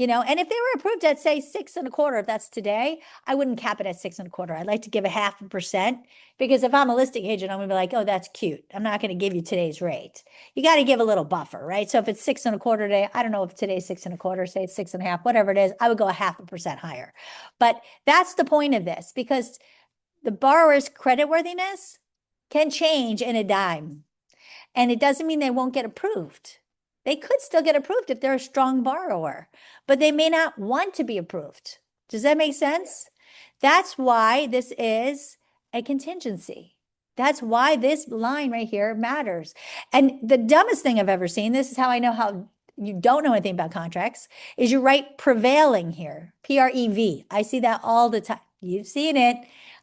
and if they were approved at, say, 6.25%, if that's today, I wouldn't cap it at 6.25%. I'd like to give a 0.5% because if I'm a listing agent, I'm going to be like, oh, that's cute. I'm not going to give you today's rate. You got to give a little buffer, right? So if it's 6.25% today, I don't know if today's 6.25%, say it's 6.5%, whatever it is, I would go a 0.5% higher. But that's the point of this because the borrower's creditworthiness can change in a dime. And it doesn't mean they won't get approved. They could still get approved if they're a strong borrower, but they may not want to be approved. Does that make sense? That's why this is a contingency. That's why this line right here matters. And the dumbest thing I've ever seen, this is how I know how you don't know anything about contracts, is you write prevailing here, PREV. I see that all the time. You've seen it.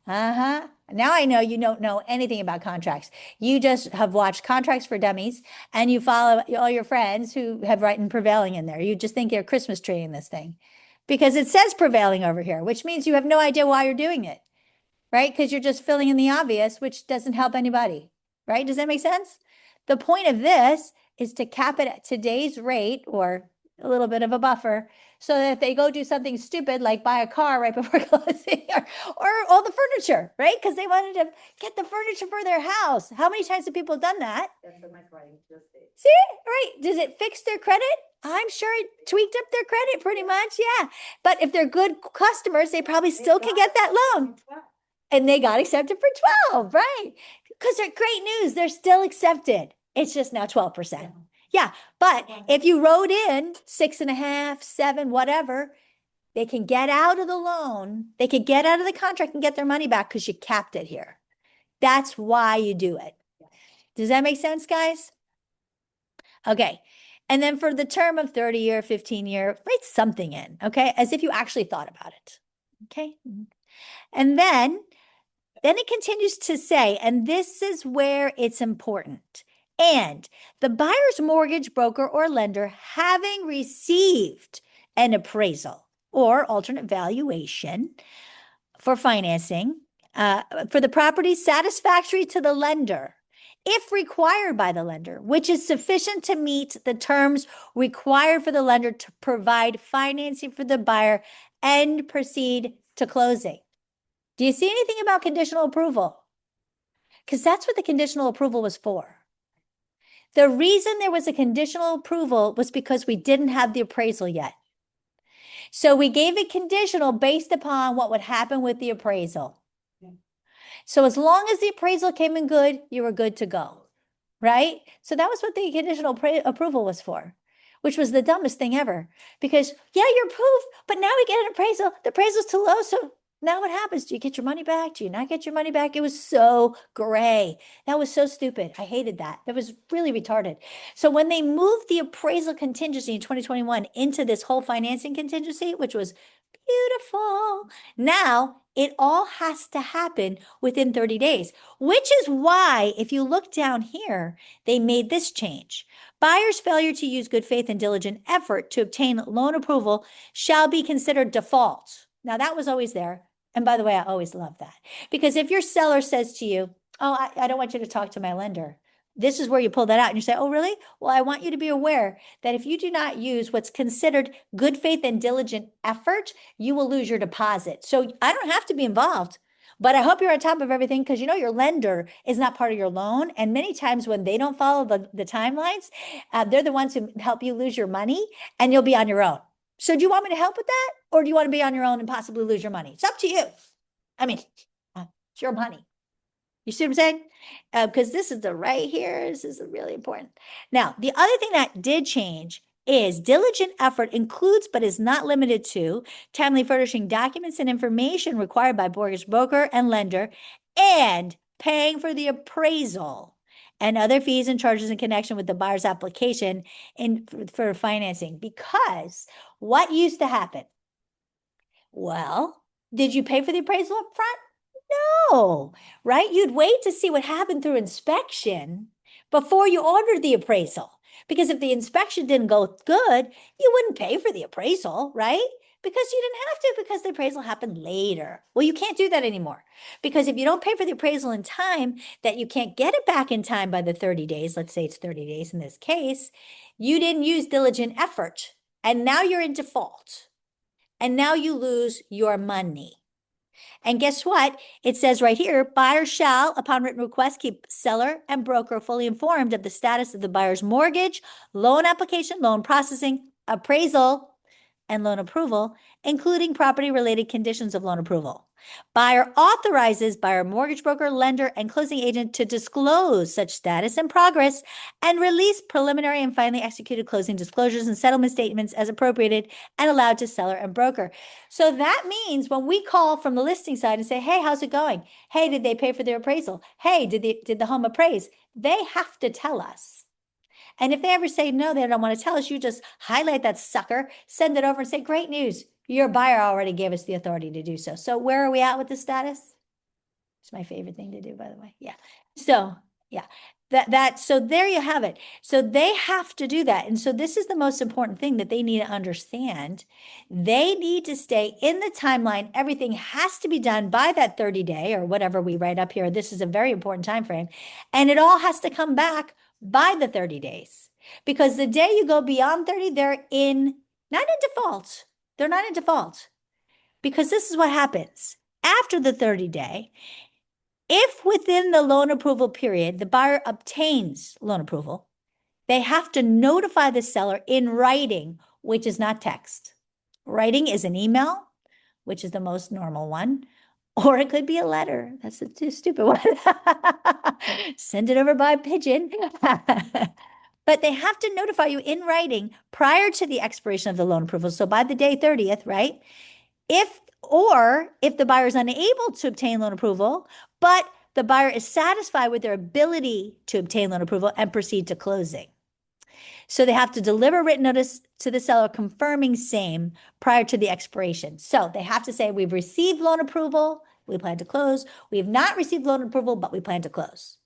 Now I know you don't know anything about contracts. You just have watched Contracts for Dummies and you follow all your friends who have written prevailing in there. You just think you're a Christmas tree in this thing because it says prevailing over here, which means you have no idea why you're doing it, right? Because you're just filling in the obvious, which doesn't help anybody, right? Does that make sense? The point of this is to cap it at today's rate or a little bit of a buffer so that if they go do something stupid like buy a car right before closing or all the furniture, right? Because they wanted to get the furniture for their house. How many times have people done that? That's what my client just did. See, right? Does it fix their credit? I'm sure it tweaked up their credit pretty much. Yeah. But if they're good customers, they probably still can get that loan. And they got accepted for 12, right? Because they're great news. They're still accepted. It's just now 12%. Yeah, but if you wrote in 6.5%, 7%, whatever, they can get out of the loan. They could get out of the contract and get their money back because you capped it here. That's why you do it. Does that make sense, guys? Okay. And then for the term of 30-year, 15-year, write something in, okay? As if you actually thought about it, okay? And then it continues to say, and this is where it's important. And the buyer's mortgage broker or lender having received an appraisal or alternate valuation for financing for the property satisfactory to the lender, if required by the lender, which is sufficient to meet the terms required for the lender to provide financing for the buyer and proceed to closing. Do you see anything about conditional approval? Because that's what the conditional approval was for. The reason there was a conditional approval was because we didn't have the appraisal yet. So we gave it conditional based upon what would happen with the appraisal. So as long as the appraisal came in good, you were good to go, right? So that was what the conditional approval was for, which was the dumbest thing ever. Because, yeah, you're approved, but now we get an appraisal. The appraisal's too low, so now what happens? Do you get your money back? Do you not get your money back? It was so gray. That was so stupid. I hated that. That was really retarded. So when they moved the appraisal contingency in 2021 into this whole financing contingency, which was beautiful, now it all has to happen within 30 days, which is why, if you look down here, they made this change. Buyer's failure to use good faith and diligent effort to obtain loan approval shall be considered default. Now, that was always there. And by the way, I always love that, because if your seller says to you, oh, I don't want you to talk to my lender, this is where you pull that out and you say, oh, really? Well, I want you to be aware that if you do not use what's considered good faith and diligent effort, you will lose your deposit. So I don't have to be involved, but I hope you're on top of everything, because you know your lender is not part of your loan. And many times when they don't follow the timelines, they're the ones who help you lose your money, and you'll be on your own. So do you want me to help with that? Or do you want to be on your own and possibly lose your money? It's up to you. I mean, it's your money. You see what I'm saying? Because this is the right here. This is really important. Now, the other thing that did change is diligent effort includes, but is not limited to, timely furnishing documents and information required by mortgage broker and lender, and paying for the appraisal and other fees and charges in connection with the buyer's application for financing. Because what used to happen? Well, did you pay for the appraisal up front? No, right? You'd wait to see what happened through inspection before you ordered the appraisal. Because if the inspection didn't go good, you wouldn't pay for the appraisal, right? Because you didn't have to, because the appraisal happened later. Well, you can't do that anymore, because if you don't pay for the appraisal in time, that you can't get it back in time by the 30 days, let's say it's 30 days in this case, you didn't use diligent effort, and now you're in default, and now you lose your money. And guess what? It says right here, buyer shall, upon written request, keep seller and broker fully informed of the status of the buyer's mortgage, loan application, loan processing, appraisal, and loan approval, including property-related conditions of loan approval. Buyer authorizes buyer, mortgage broker, lender, and closing agent to disclose such status and progress and release preliminary and finally executed closing disclosures and settlement statements as appropriated and allowed to seller and broker. So that means when we call from the listing side and say, hey, how's it going? Hey, did they pay for their appraisal? Hey, did the home appraise? They have to tell us. And if they ever say no, they don't want to tell us, you just highlight that sucker, send it over and say, great news. Your buyer already gave us the authority to do so. So where are we at with the status? It's my favorite thing to do, by the way. Yeah. So yeah, so there you have it. So they have to do that. And so this is the most important thing that they need to understand. They need to stay in the timeline. Everything has to be done by that 30-day or whatever we write up here. This is a very important time frame. And it all has to come back by the 30 days, because the day you go beyond 30, they're not in default. They're not in default, because this is what happens after the 30-day. If within the loan approval period, the buyer obtains loan approval, they have to notify the seller in writing, which is not text. Writing is an email, which is the most normal one, or it could be a letter. That's a too stupid one. Send it over by pigeon. But they have to notify you in writing prior to the expiration of the loan approval. So by the day 30th, right? If the buyer is unable to obtain loan approval, but the buyer is satisfied with their ability to obtain loan approval and proceed to closing. So they have to deliver written notice to the seller confirming same prior to the expiration. So they have to say, we've received loan approval, we plan to close. We have not received loan approval, but we plan to close.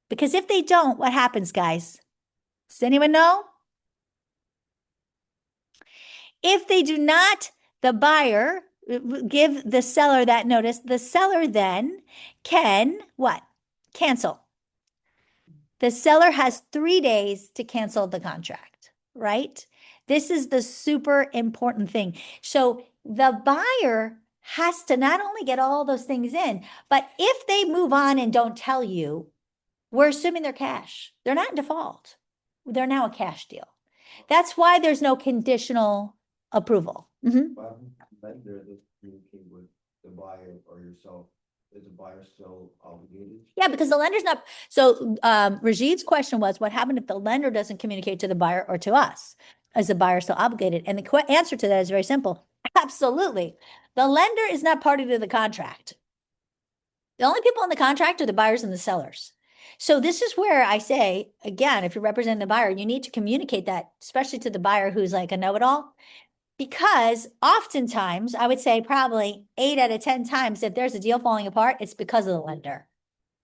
Because if they don't, what happens, guys? Does anyone know? If they do not, the buyer give the seller that notice, the seller then can what? Cancel. The seller has 3 days to cancel the contract, right? This is the super important thing. So the buyer has to not only get all those things in, but if they move on and don't tell you, we're assuming they're cash. They're not in default. They're now a cash deal. That's why there's no conditional approval. Mm-hmm. Lender that communicate with the buyer or yourself, is the buyer still obligated? Yeah, because the lender's not. So Rajiv's question was, what happened if the lender doesn't communicate to the buyer or to us? Is the buyer still obligated? And the answer to that is very simple. Absolutely. The lender is not party to the contract. The only people in the contract are the buyers and the sellers. So this is where I say, again, if you're representing the buyer, you need to communicate that, especially to the buyer who's like a know-it-all. Because oftentimes, I would say probably 8 out of 10 times, if there's a deal falling apart, it's because of the lender.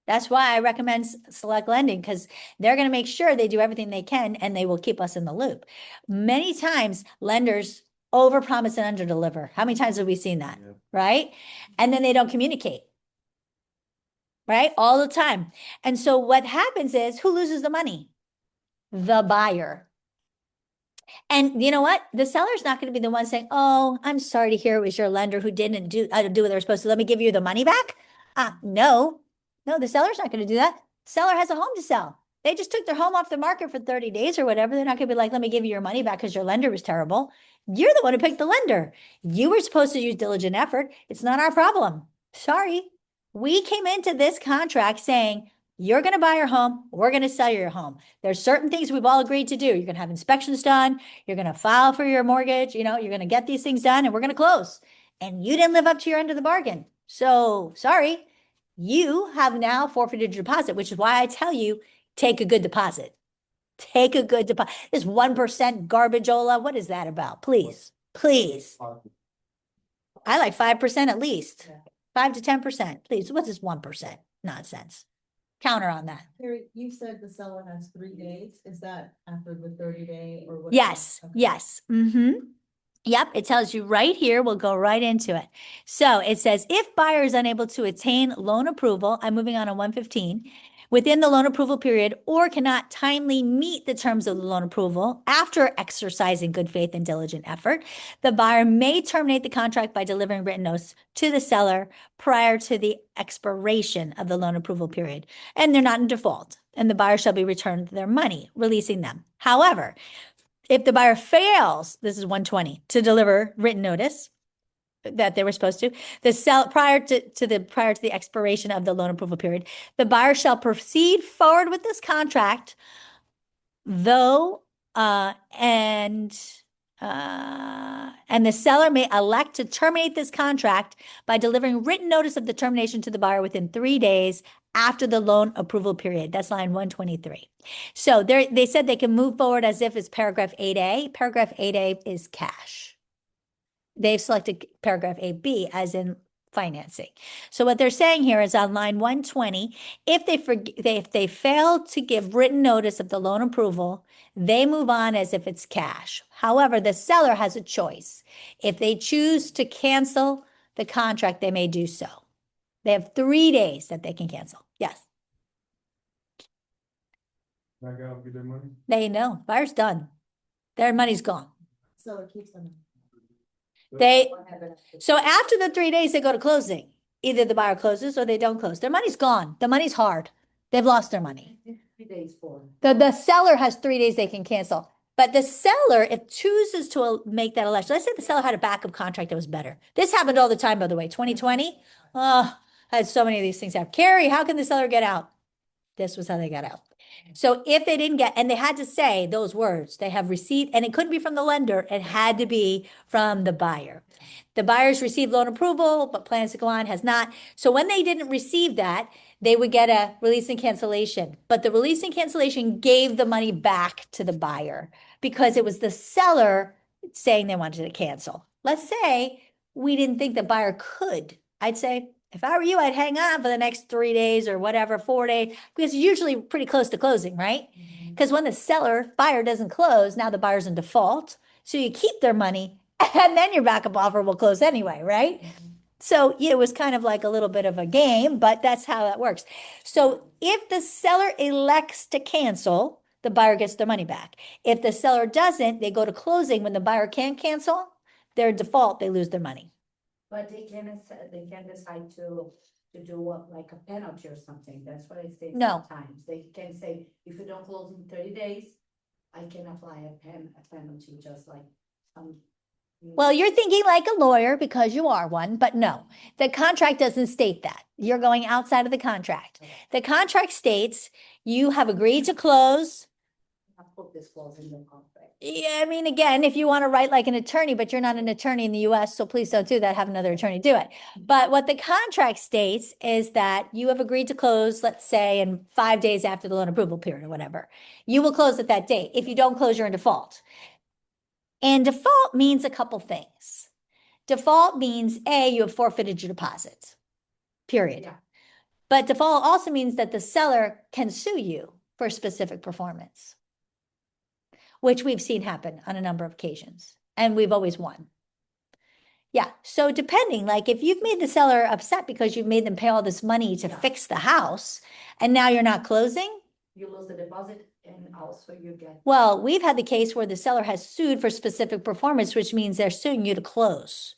That's why I recommend Select Lending, because they're going to make sure they do everything they can and they will keep us in the loop. Many times, lenders overpromise and underdeliver. How many times have we seen that? Yeah. Right? And then they don't communicate. Right? All the time. And so what happens is, who loses the money? The buyer. And you know what? The seller's not going to be the one saying, "Oh, I'm sorry to hear it was your lender who didn't do what they were supposed to. Let me give you the money back." No, the seller's not going to do that. Seller has a home to sell. They just took their home off the market for 30 days or whatever. They're not going to be like, "Let me give you your money back because your lender was terrible." You're the one who picked the lender. You were supposed to use diligent effort. It's not our problem. Sorry. We came into this contract saying, you're going to buy your home. We're going to sell your home. There's certain things we've all agreed to do. You're going to have inspections done. You're going to file for your mortgage. You're going to get these things done and we're going to close. And you didn't live up to your end of the bargain. So sorry, you have now forfeited your deposit, which is why I tell you, take a good deposit. Take a good deposit. This 1% garbage, Ola, what is that about? Please. I like 5% at least. 5 to 10%. Please, what's this 1%? Nonsense. Counter on that. Carrie, you said the seller has 3 days. Is that after the 30-day or what? Yes, yes. Yep, it tells you right here. We'll go right into it. So it says, if buyer is unable to attain loan approval, I'm moving on 115, within the loan approval period or cannot timely meet the terms of the loan approval after exercising good faith and diligent effort, the buyer may terminate the contract by delivering written notice to the seller prior to the expiration of the loan approval period. And they're not in default, and the buyer shall be returned their money, releasing them. However, if the buyer fails, this is 120, to deliver written notice that they were supposed to, prior to the expiration of the loan approval period, the buyer shall proceed forward with this contract, though and the seller may elect to terminate this contract by delivering written notice of the termination to the buyer within 3 days after the loan approval period. That's line 123. So they said they can move forward as if it's paragraph 8A. Paragraph 8A is cash. They've selected paragraph 8B as in financing. So what they're saying here is on line 120, if they fail to give written notice of the loan approval, they move on as if it's cash. However, the seller has a choice. If they choose to cancel the contract, they may do so. They have 3 days that they can cancel. Yes. Back out, get their money. They know. Buyer's done. Their money's gone. Seller keeps them. So after the 3 days, they go to closing. Either the buyer closes or they don't close. Their money's gone. The money's hard. They've lost their money. 3 days for. The seller has 3 days they can cancel. But the seller, if chooses to make that election, let's say the seller had a backup contract that was better. This happened all the time, by the way. 2020, I had so many of these things happen. Carrie, how can the seller get out? This was how they got out. So if they didn't get, and they had to say those words, they have received, and it couldn't be from the lender, it had to be from the buyer. The buyer's received loan approval, but plans to go on, has not. So when they didn't receive that, they would get a release and cancellation. But the release and cancellation gave the money back to the buyer because it was the seller saying they wanted to cancel. Let's say we didn't think the buyer could. I'd say, if I were you, I'd hang on for the next 3 days or whatever, 4 days, because it's usually pretty close to closing, right? Because when the buyer doesn't close, now the buyer's in default. So you keep their money and then your backup offer will close anyway, right? So it was kind of like a little bit of a game, but that's how that works. So if the seller elects to cancel, the buyer gets their money back. If the seller doesn't, they go to closing. When the buyer can't cancel, their default, they lose their money. But they can decide to do what, like a penalty or something. That's what I say No. sometimes. They can say, if you don't close in 30 days, I can apply a penalty, just like Well, you're thinking like a lawyer because you are one, but no, the contract doesn't state that. You're going outside of the contract. The contract states you have agreed to close. I put this clause in the contract. Yeah, I mean, again, if you want to write like an attorney, but you're not an attorney in the US, so please don't do that. Have another attorney do it. But what the contract states is that you have agreed to close, let's say, in 5 days after the loan approval period or whatever. You will close at that date. If you don't close, you're in default. And default means a couple things. Default means A, you have forfeited your deposit, period. Yeah. But default also means that the seller can sue you for specific performance, which we've seen happen on a number of occasions. and we've always won. Yeah, so depending, like if you've made the seller upset because you've made them pay all this money to fix the house, and now you're not closing, You lose the deposit and also you get. well, we've had the case where the seller has sued for specific performance, which means they're suing you to close.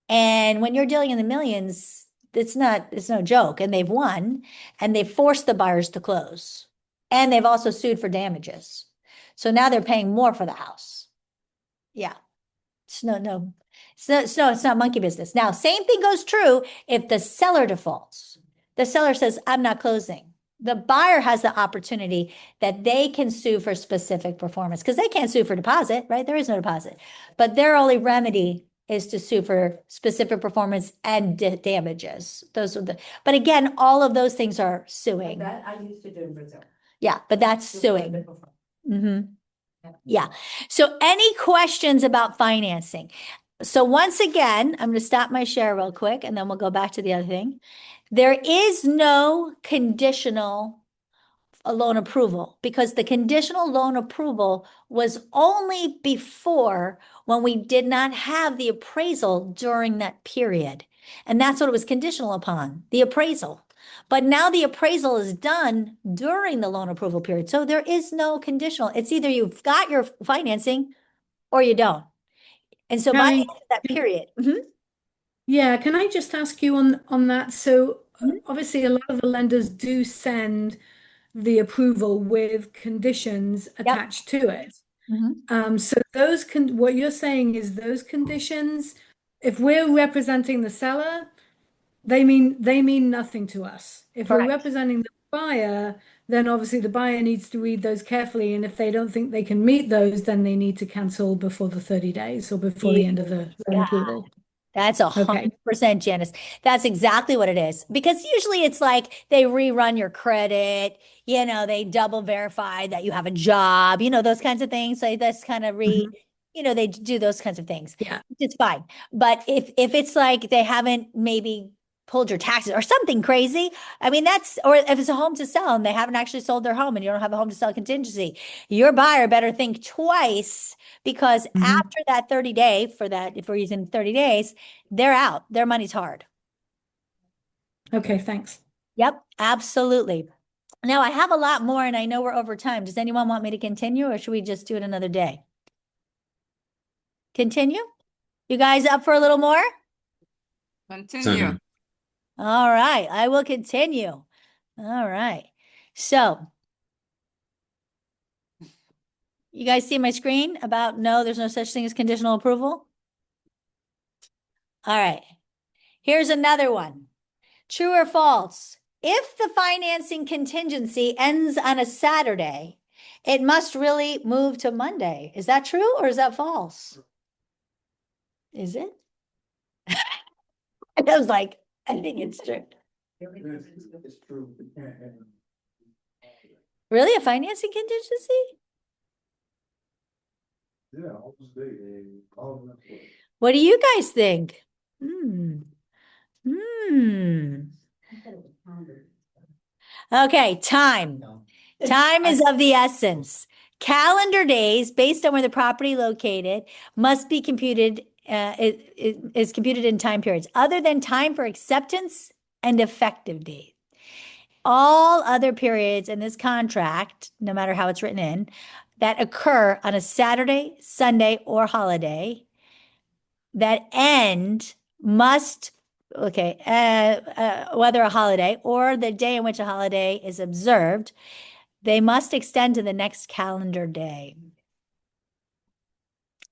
And when you're dealing in the millions, it's no joke. And they've won, and they've forced the buyers to close. And they've also sued for damages. So now they're paying more for the house. Yeah. It's it's not monkey business. Now, same thing goes true if the seller defaults. The seller says, I'm not closing. The buyer has the opportunity that they can sue for specific performance because they can't sue for deposit, right? There is no deposit. But their only remedy is to sue for specific performance and damages. Those are but again, all of those things are suing. That I used to do in Brazil. Yeah, but that's To suing. the performance. Mm-hmm. Yeah. So any questions about financing? So once again, I'm going to stop my share real quick and then we'll go back to the other thing. There is no conditional loan approval because the conditional loan approval was only before when we did not have the appraisal during that period. And that's what it was conditional upon, the appraisal. But now the appraisal is done during the loan approval period. So there is no conditional. It's either you've got your financing or you don't. And so by the end of that period. Yeah, can I just ask you on that? So obviously a lot of the lenders do send the approval with conditions attached to it. So those what you're saying is those conditions, if we're representing the seller, they mean nothing to us. If we're representing the buyer, then obviously the buyer needs to read those carefully. And if they don't think they can meet those, then they need to cancel before the 30 days or before the end of the loan approval. That's 100%, Janice. That's exactly what it is. Because usually it's like they rerun your credit, they double verify that you have a job, those kinds of things. So that's kind of they do those kinds of things. Yeah. It's fine. But if it's like they haven't maybe pulled your taxes or something crazy, I mean, or if it's a home to sell and they haven't actually sold their home and you don't have a home to sell contingency, your buyer better think twice because after that 30-day, if we're using 30 days, they're out. Their money's hard. Okay, thanks. Yep, absolutely. Now I have a lot more and I know we're over time. Does anyone want me to continue or should we just do it another day? Continue? You guys up for a little more? Continue. All right, I will continue. All right. So you guys see my screen about no, there's no such thing as conditional approval? All right. Here's another one. True or false? If the financing contingency ends on a Saturday, it must really move to Monday. Is that true or is that false? Is it? I was like, I think it's true. It's true. Really? A financing contingency? Yeah, all of them. What do you guys think? Okay, time. Time is of the essence. Calendar days based on where the property located must be computed, is computed in time periods other than time for acceptance and effective date. All other periods in this contract, no matter how it's written in, that occur on a Saturday, Sunday, or holiday that end must, whether a holiday or the day in which a holiday is observed, they must extend to the next calendar day.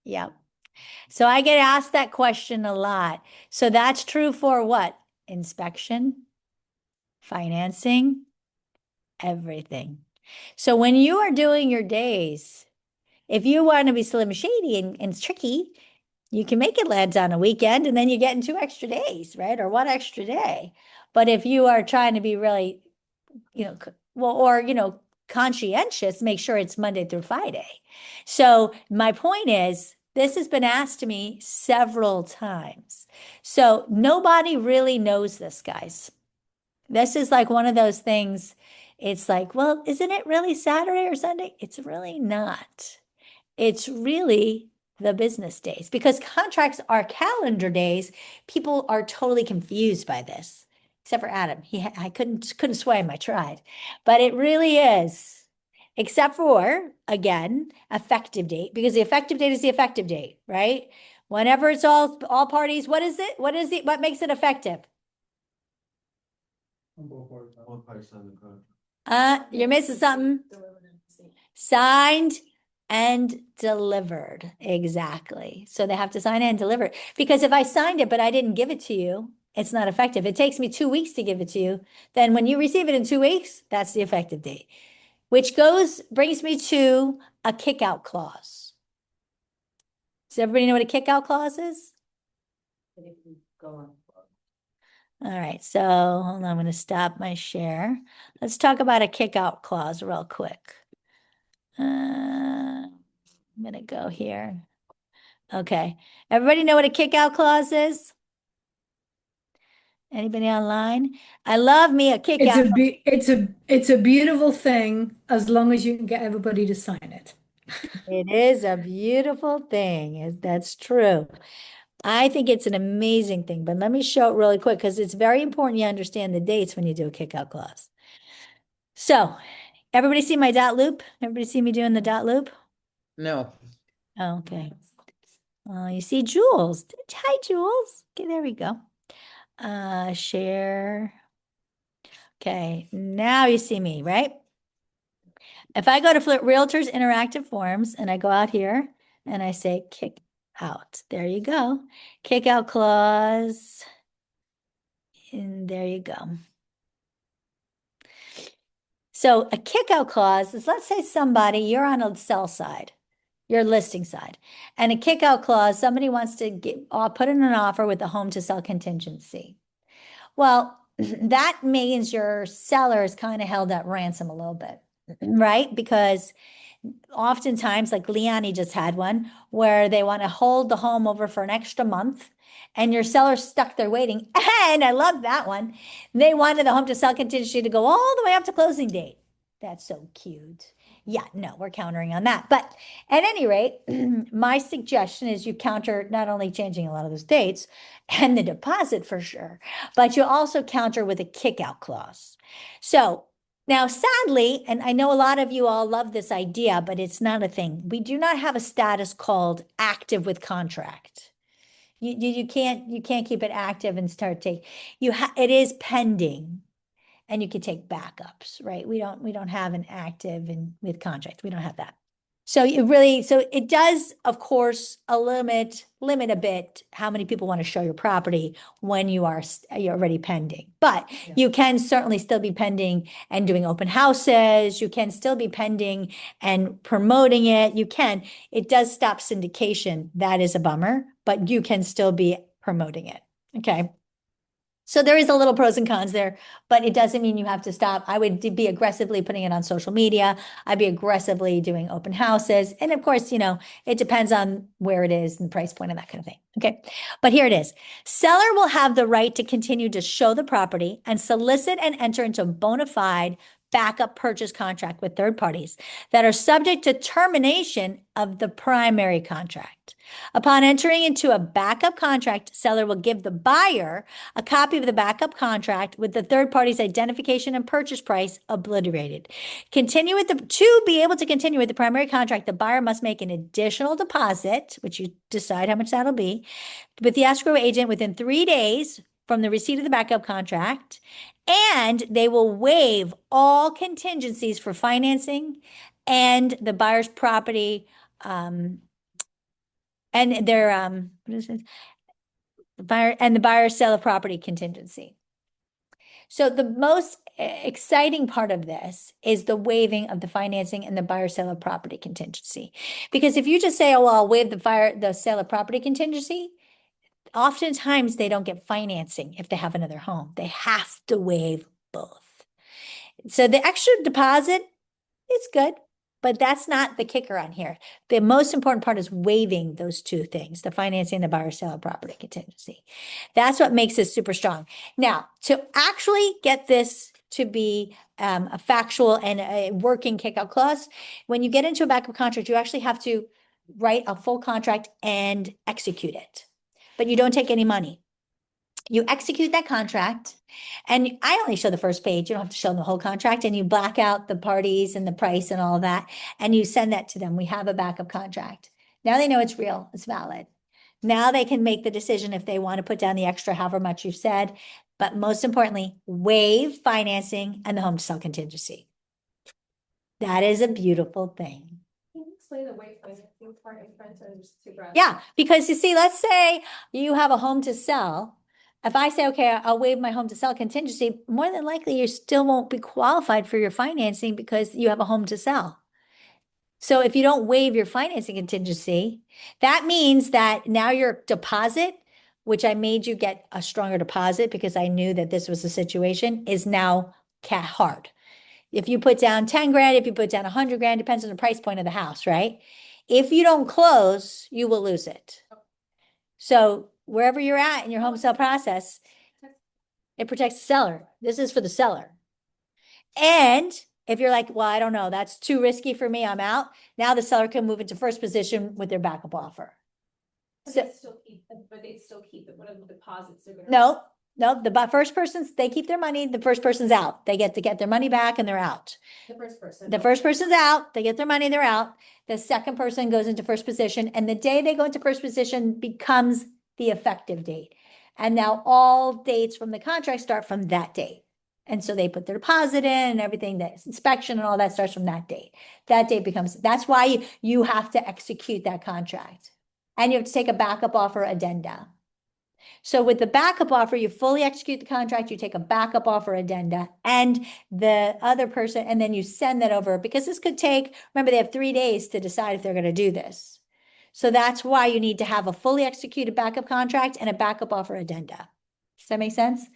Yeah. So I get asked that question a lot. So that's true for what? Inspection, financing, everything. So when you are doing your days, if you want to be slim shady and tricky, you can make it land on a weekend and then you get in 2 extra days, right? Or 1 extra day. But if you are trying to be really, conscientious, make sure it's Monday through Friday. So my point is, this has been asked to me several times. So nobody really knows this, guys. This is like one of those things. It's like, well, isn't it really Saturday or Sunday? It's really not. It's really the business days, because contracts are calendar days. People are totally confused by this, except for Adam. I couldn't sway him. I tried, but it really is, except for, again, effective date, because the effective date is the effective date, right? Whenever it's all parties, what is it? What makes it effective? Both parties sign the contract. You're missing something. Delivered and received. Signed and delivered. Exactly. So they have to sign it and deliver it. Because if I signed it, but I didn't give it to you, it's not effective. It takes me 2 weeks to give it to you. Then when you receive it in 2 weeks, that's the effective date, which brings me to a kick-out clause. Does everybody know what a kick-out clause is? But if we go on. All right, so hold on, I'm going to stop my share. Let's talk about a kick-out clause real quick. I'm going to go here. Okay, everybody know what a kick-out clause is? Anybody online? I love me a kick-out. It's a beautiful thing as long as you can get everybody to sign it. It is a beautiful thing. That's true. I think it's an amazing thing, but let me show it really quick because it's very important you understand the dates when you do a kick-out clause. So, everybody see my dot loop? Everybody see me doing the dot loop? No. Oh, okay. You see Jules. Hi, Jules. Okay, there we go. Share. Okay, now you see me, right? If I go to Realtors Interactive Forums and I go out here and I say kick out, there you go. Kick out clause. And there you go. So a kick out clause is, let's say you're on a sell side, your listing side, and a kick out clause, somebody wants to put in an offer with a home to sell contingency. Well, that means your seller is kind of held at ransom a little bit, right? Because oftentimes, like Leonie just had one, where they want to hold the home over for an extra month and your seller's stuck there waiting. And I love that one. They wanted the home to sell contingency to go all the way up to closing date. That's so cute. Yeah, no, we're countering on that. But at any rate, my suggestion is you counter not only changing a lot of those dates and the deposit for sure, but you also counter with a kick-out clause. So now, sadly, and I know a lot of you all love this idea, but it's not a thing. We do not have a status called active with contract. You can't keep it active and start take. It is pending. And you can take backups, right? We don't have an active and with contract. We don't have that. So it does, of course, limit a bit how many people want to show your property when you're already pending. But you can certainly still be pending and doing open houses. You can still be pending and promoting it. It does stop syndication. That is a bummer, but you can still be promoting it. Okay. So there is a little pros and cons there, but it doesn't mean you have to stop. I would be aggressively putting it on social media. I'd be aggressively doing open houses. And of course, it depends on where it is and the price point and that kind of thing. Okay. But here it is. Seller will have the right to continue to show the property and solicit and enter into a bona fide backup purchase contract with third parties that are subject to termination of the primary contract. Upon entering into a backup contract, seller will give the buyer a copy of the backup contract with the third party's identification and purchase price obliterated. To be able to continue with the primary contract, the buyer must make an additional deposit, which you decide how much that'll be, with the escrow agent within 3 days from the receipt of the backup contract, and they will waive all contingencies for financing and the buyer's property, and their what is it? The buyer's sale of property contingency. So the most exciting part of this is the waiving of the financing and the buyer sale of property contingency. Because if you just say, oh, well, I'll waive the sale of property contingency, oftentimes they don't get financing if they have another home. They have to waive both. So the extra deposit is good, but that's not the kicker on here. The most important part is waiving those two things, the financing, the buyer sale of property contingency. That's what makes this super strong. Now, to actually get this to be a factual and a working kick-out clause, when you get into a backup contract, you actually have to write a full contract and execute it, but you don't take any money. You execute that contract, and I only show the first page. You don't have to show them the whole contract, and you black out the parties and the price and all that, and you send that to them. We have a backup contract. Now they know it's real, it's valid. Now they can make the decision if they want to put down the extra, however much you've said, but most importantly, waive financing and the home to sell contingency. That is a beautiful thing. Can you explain the way financing part in French and just to grasp? Yeah, because you see, let's say you have a home to sell. If I say, okay, I'll waive my home to sell contingency, more than likely you still won't be qualified for your financing because you have a home to sell. So if you don't waive your financing contingency, that means that now your deposit, which I made you get a stronger deposit because I knew that this was the situation, is now hard. If you put down 10 grand, if you put down 100 grand, depends on the price point of the house, right? If you don't close, you will lose it. So wherever you're at in your home sale process, it protects the seller. This is for the seller. And if you're like, well, I don't know, that's too risky for me, I'm out. Now the seller can move into first position with their backup offer. But So- they still keep, it, whatever deposits they're gonna. No, the first person's, they keep their money, the first person's out. They get to get their money back and they're out. The first person. The first person's out, they get their money, they're out. The second person goes into first position, and the day they go into first position becomes the effective date. And now all dates from the contract start from that date. And so they put their deposit in and everything, that inspection and all that starts from that date. That date becomes, that's why you have to execute that contract. And you have to take a backup offer addenda. So with the backup offer, you fully execute the contract, you take a backup offer addenda and the other person, and then you send that over, because this could take, remember, they have 3 days to decide if they're going to do this. So that's why you need to have a fully executed backup contract and a backup offer addenda. Does that make sense?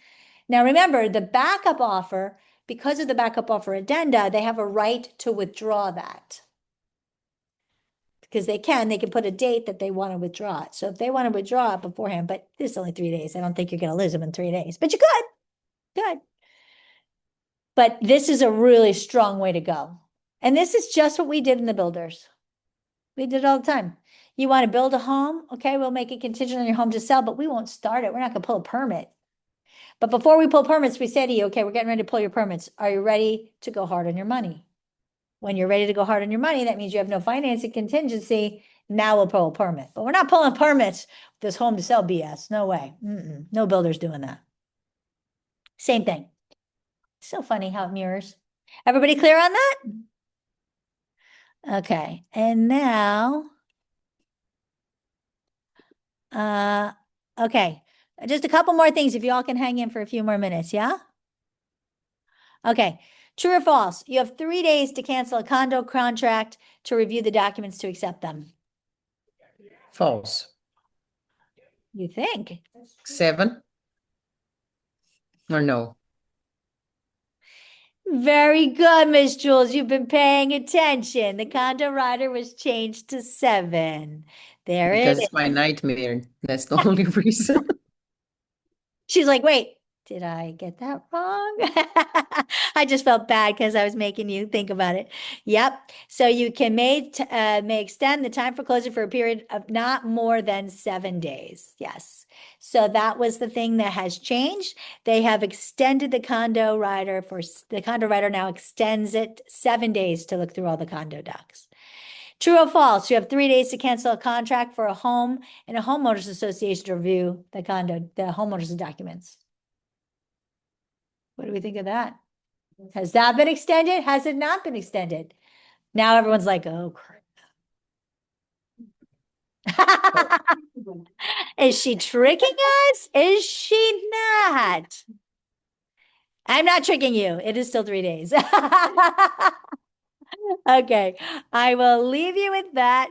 Now, remember, the backup offer, because of the backup offer addenda, they have a right to withdraw that. Because they can put a date that they want to withdraw it. So if they want to withdraw it beforehand, but it's only 3 days, I don't think you're going to lose them in 3 days, but you could. But this is a really strong way to go. And this is just what we did in the builders. We did it all the time. You want to build a home? Okay, we'll make it contingent on your home to sell, but we won't start it. We're not going to pull a permit. But before we pull permits, we say to you, okay, we're getting ready to pull your permits. Are you ready to go hard on your money? When you're ready to go hard on your money, that means you have no financing contingency. Now we'll pull a permit. But we're not pulling permits with this home to sell BS. No way. No builder's doing that. Same thing. So funny how it mirrors. Everybody clear on that? Okay. And now, okay. Just a couple more things if you all can hang in for a few more minutes, yeah? Okay. True or false? You have 3 days to cancel a condo contract, to review the documents, to accept them. False. You think? 7? Or no? Very good, Miss Jules. You've been paying attention. The condo rider was changed to 7. There it Because is. it's my nightmare. That's the only reason. She's like, wait, did I get that wrong? I just felt bad because I was making you think about it. Yep. So you can may extend the time for closing for a period of not more than 7 days. Yes. So that was the thing that has changed. They have extended the condo rider the condo rider now extends it 7 days to look through all the condo docs. True or false? You have 3 days to cancel a contract for a home and a homeowners association to review the homeowners documents. What do we think of that? Has that been extended? Has it not been extended? Now everyone's like, oh, crap. Is she tricking us? Is she not? I'm not tricking you. It is still 3 days. Okay, I will leave you with that.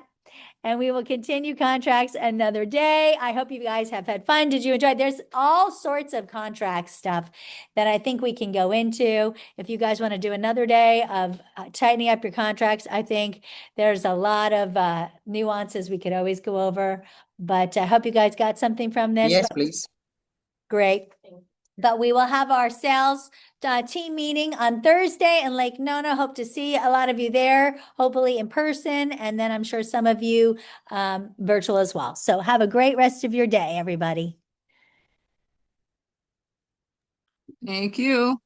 And we will continue contracts another day. I hope you guys have had fun. Did you enjoy? There's all sorts of contract stuff that I think we can go into. If you guys want to do another day of tightening up your contracts, I think there's a lot of nuances we could always go over. But I hope you guys got something from this. Yes, please. Great. But we will have our sales team meeting on Thursday in Lake Nona. Hope to see a lot of you there, hopefully in person, and then I'm sure some of you virtual as well. So have a great rest of your day, everybody. Thank you.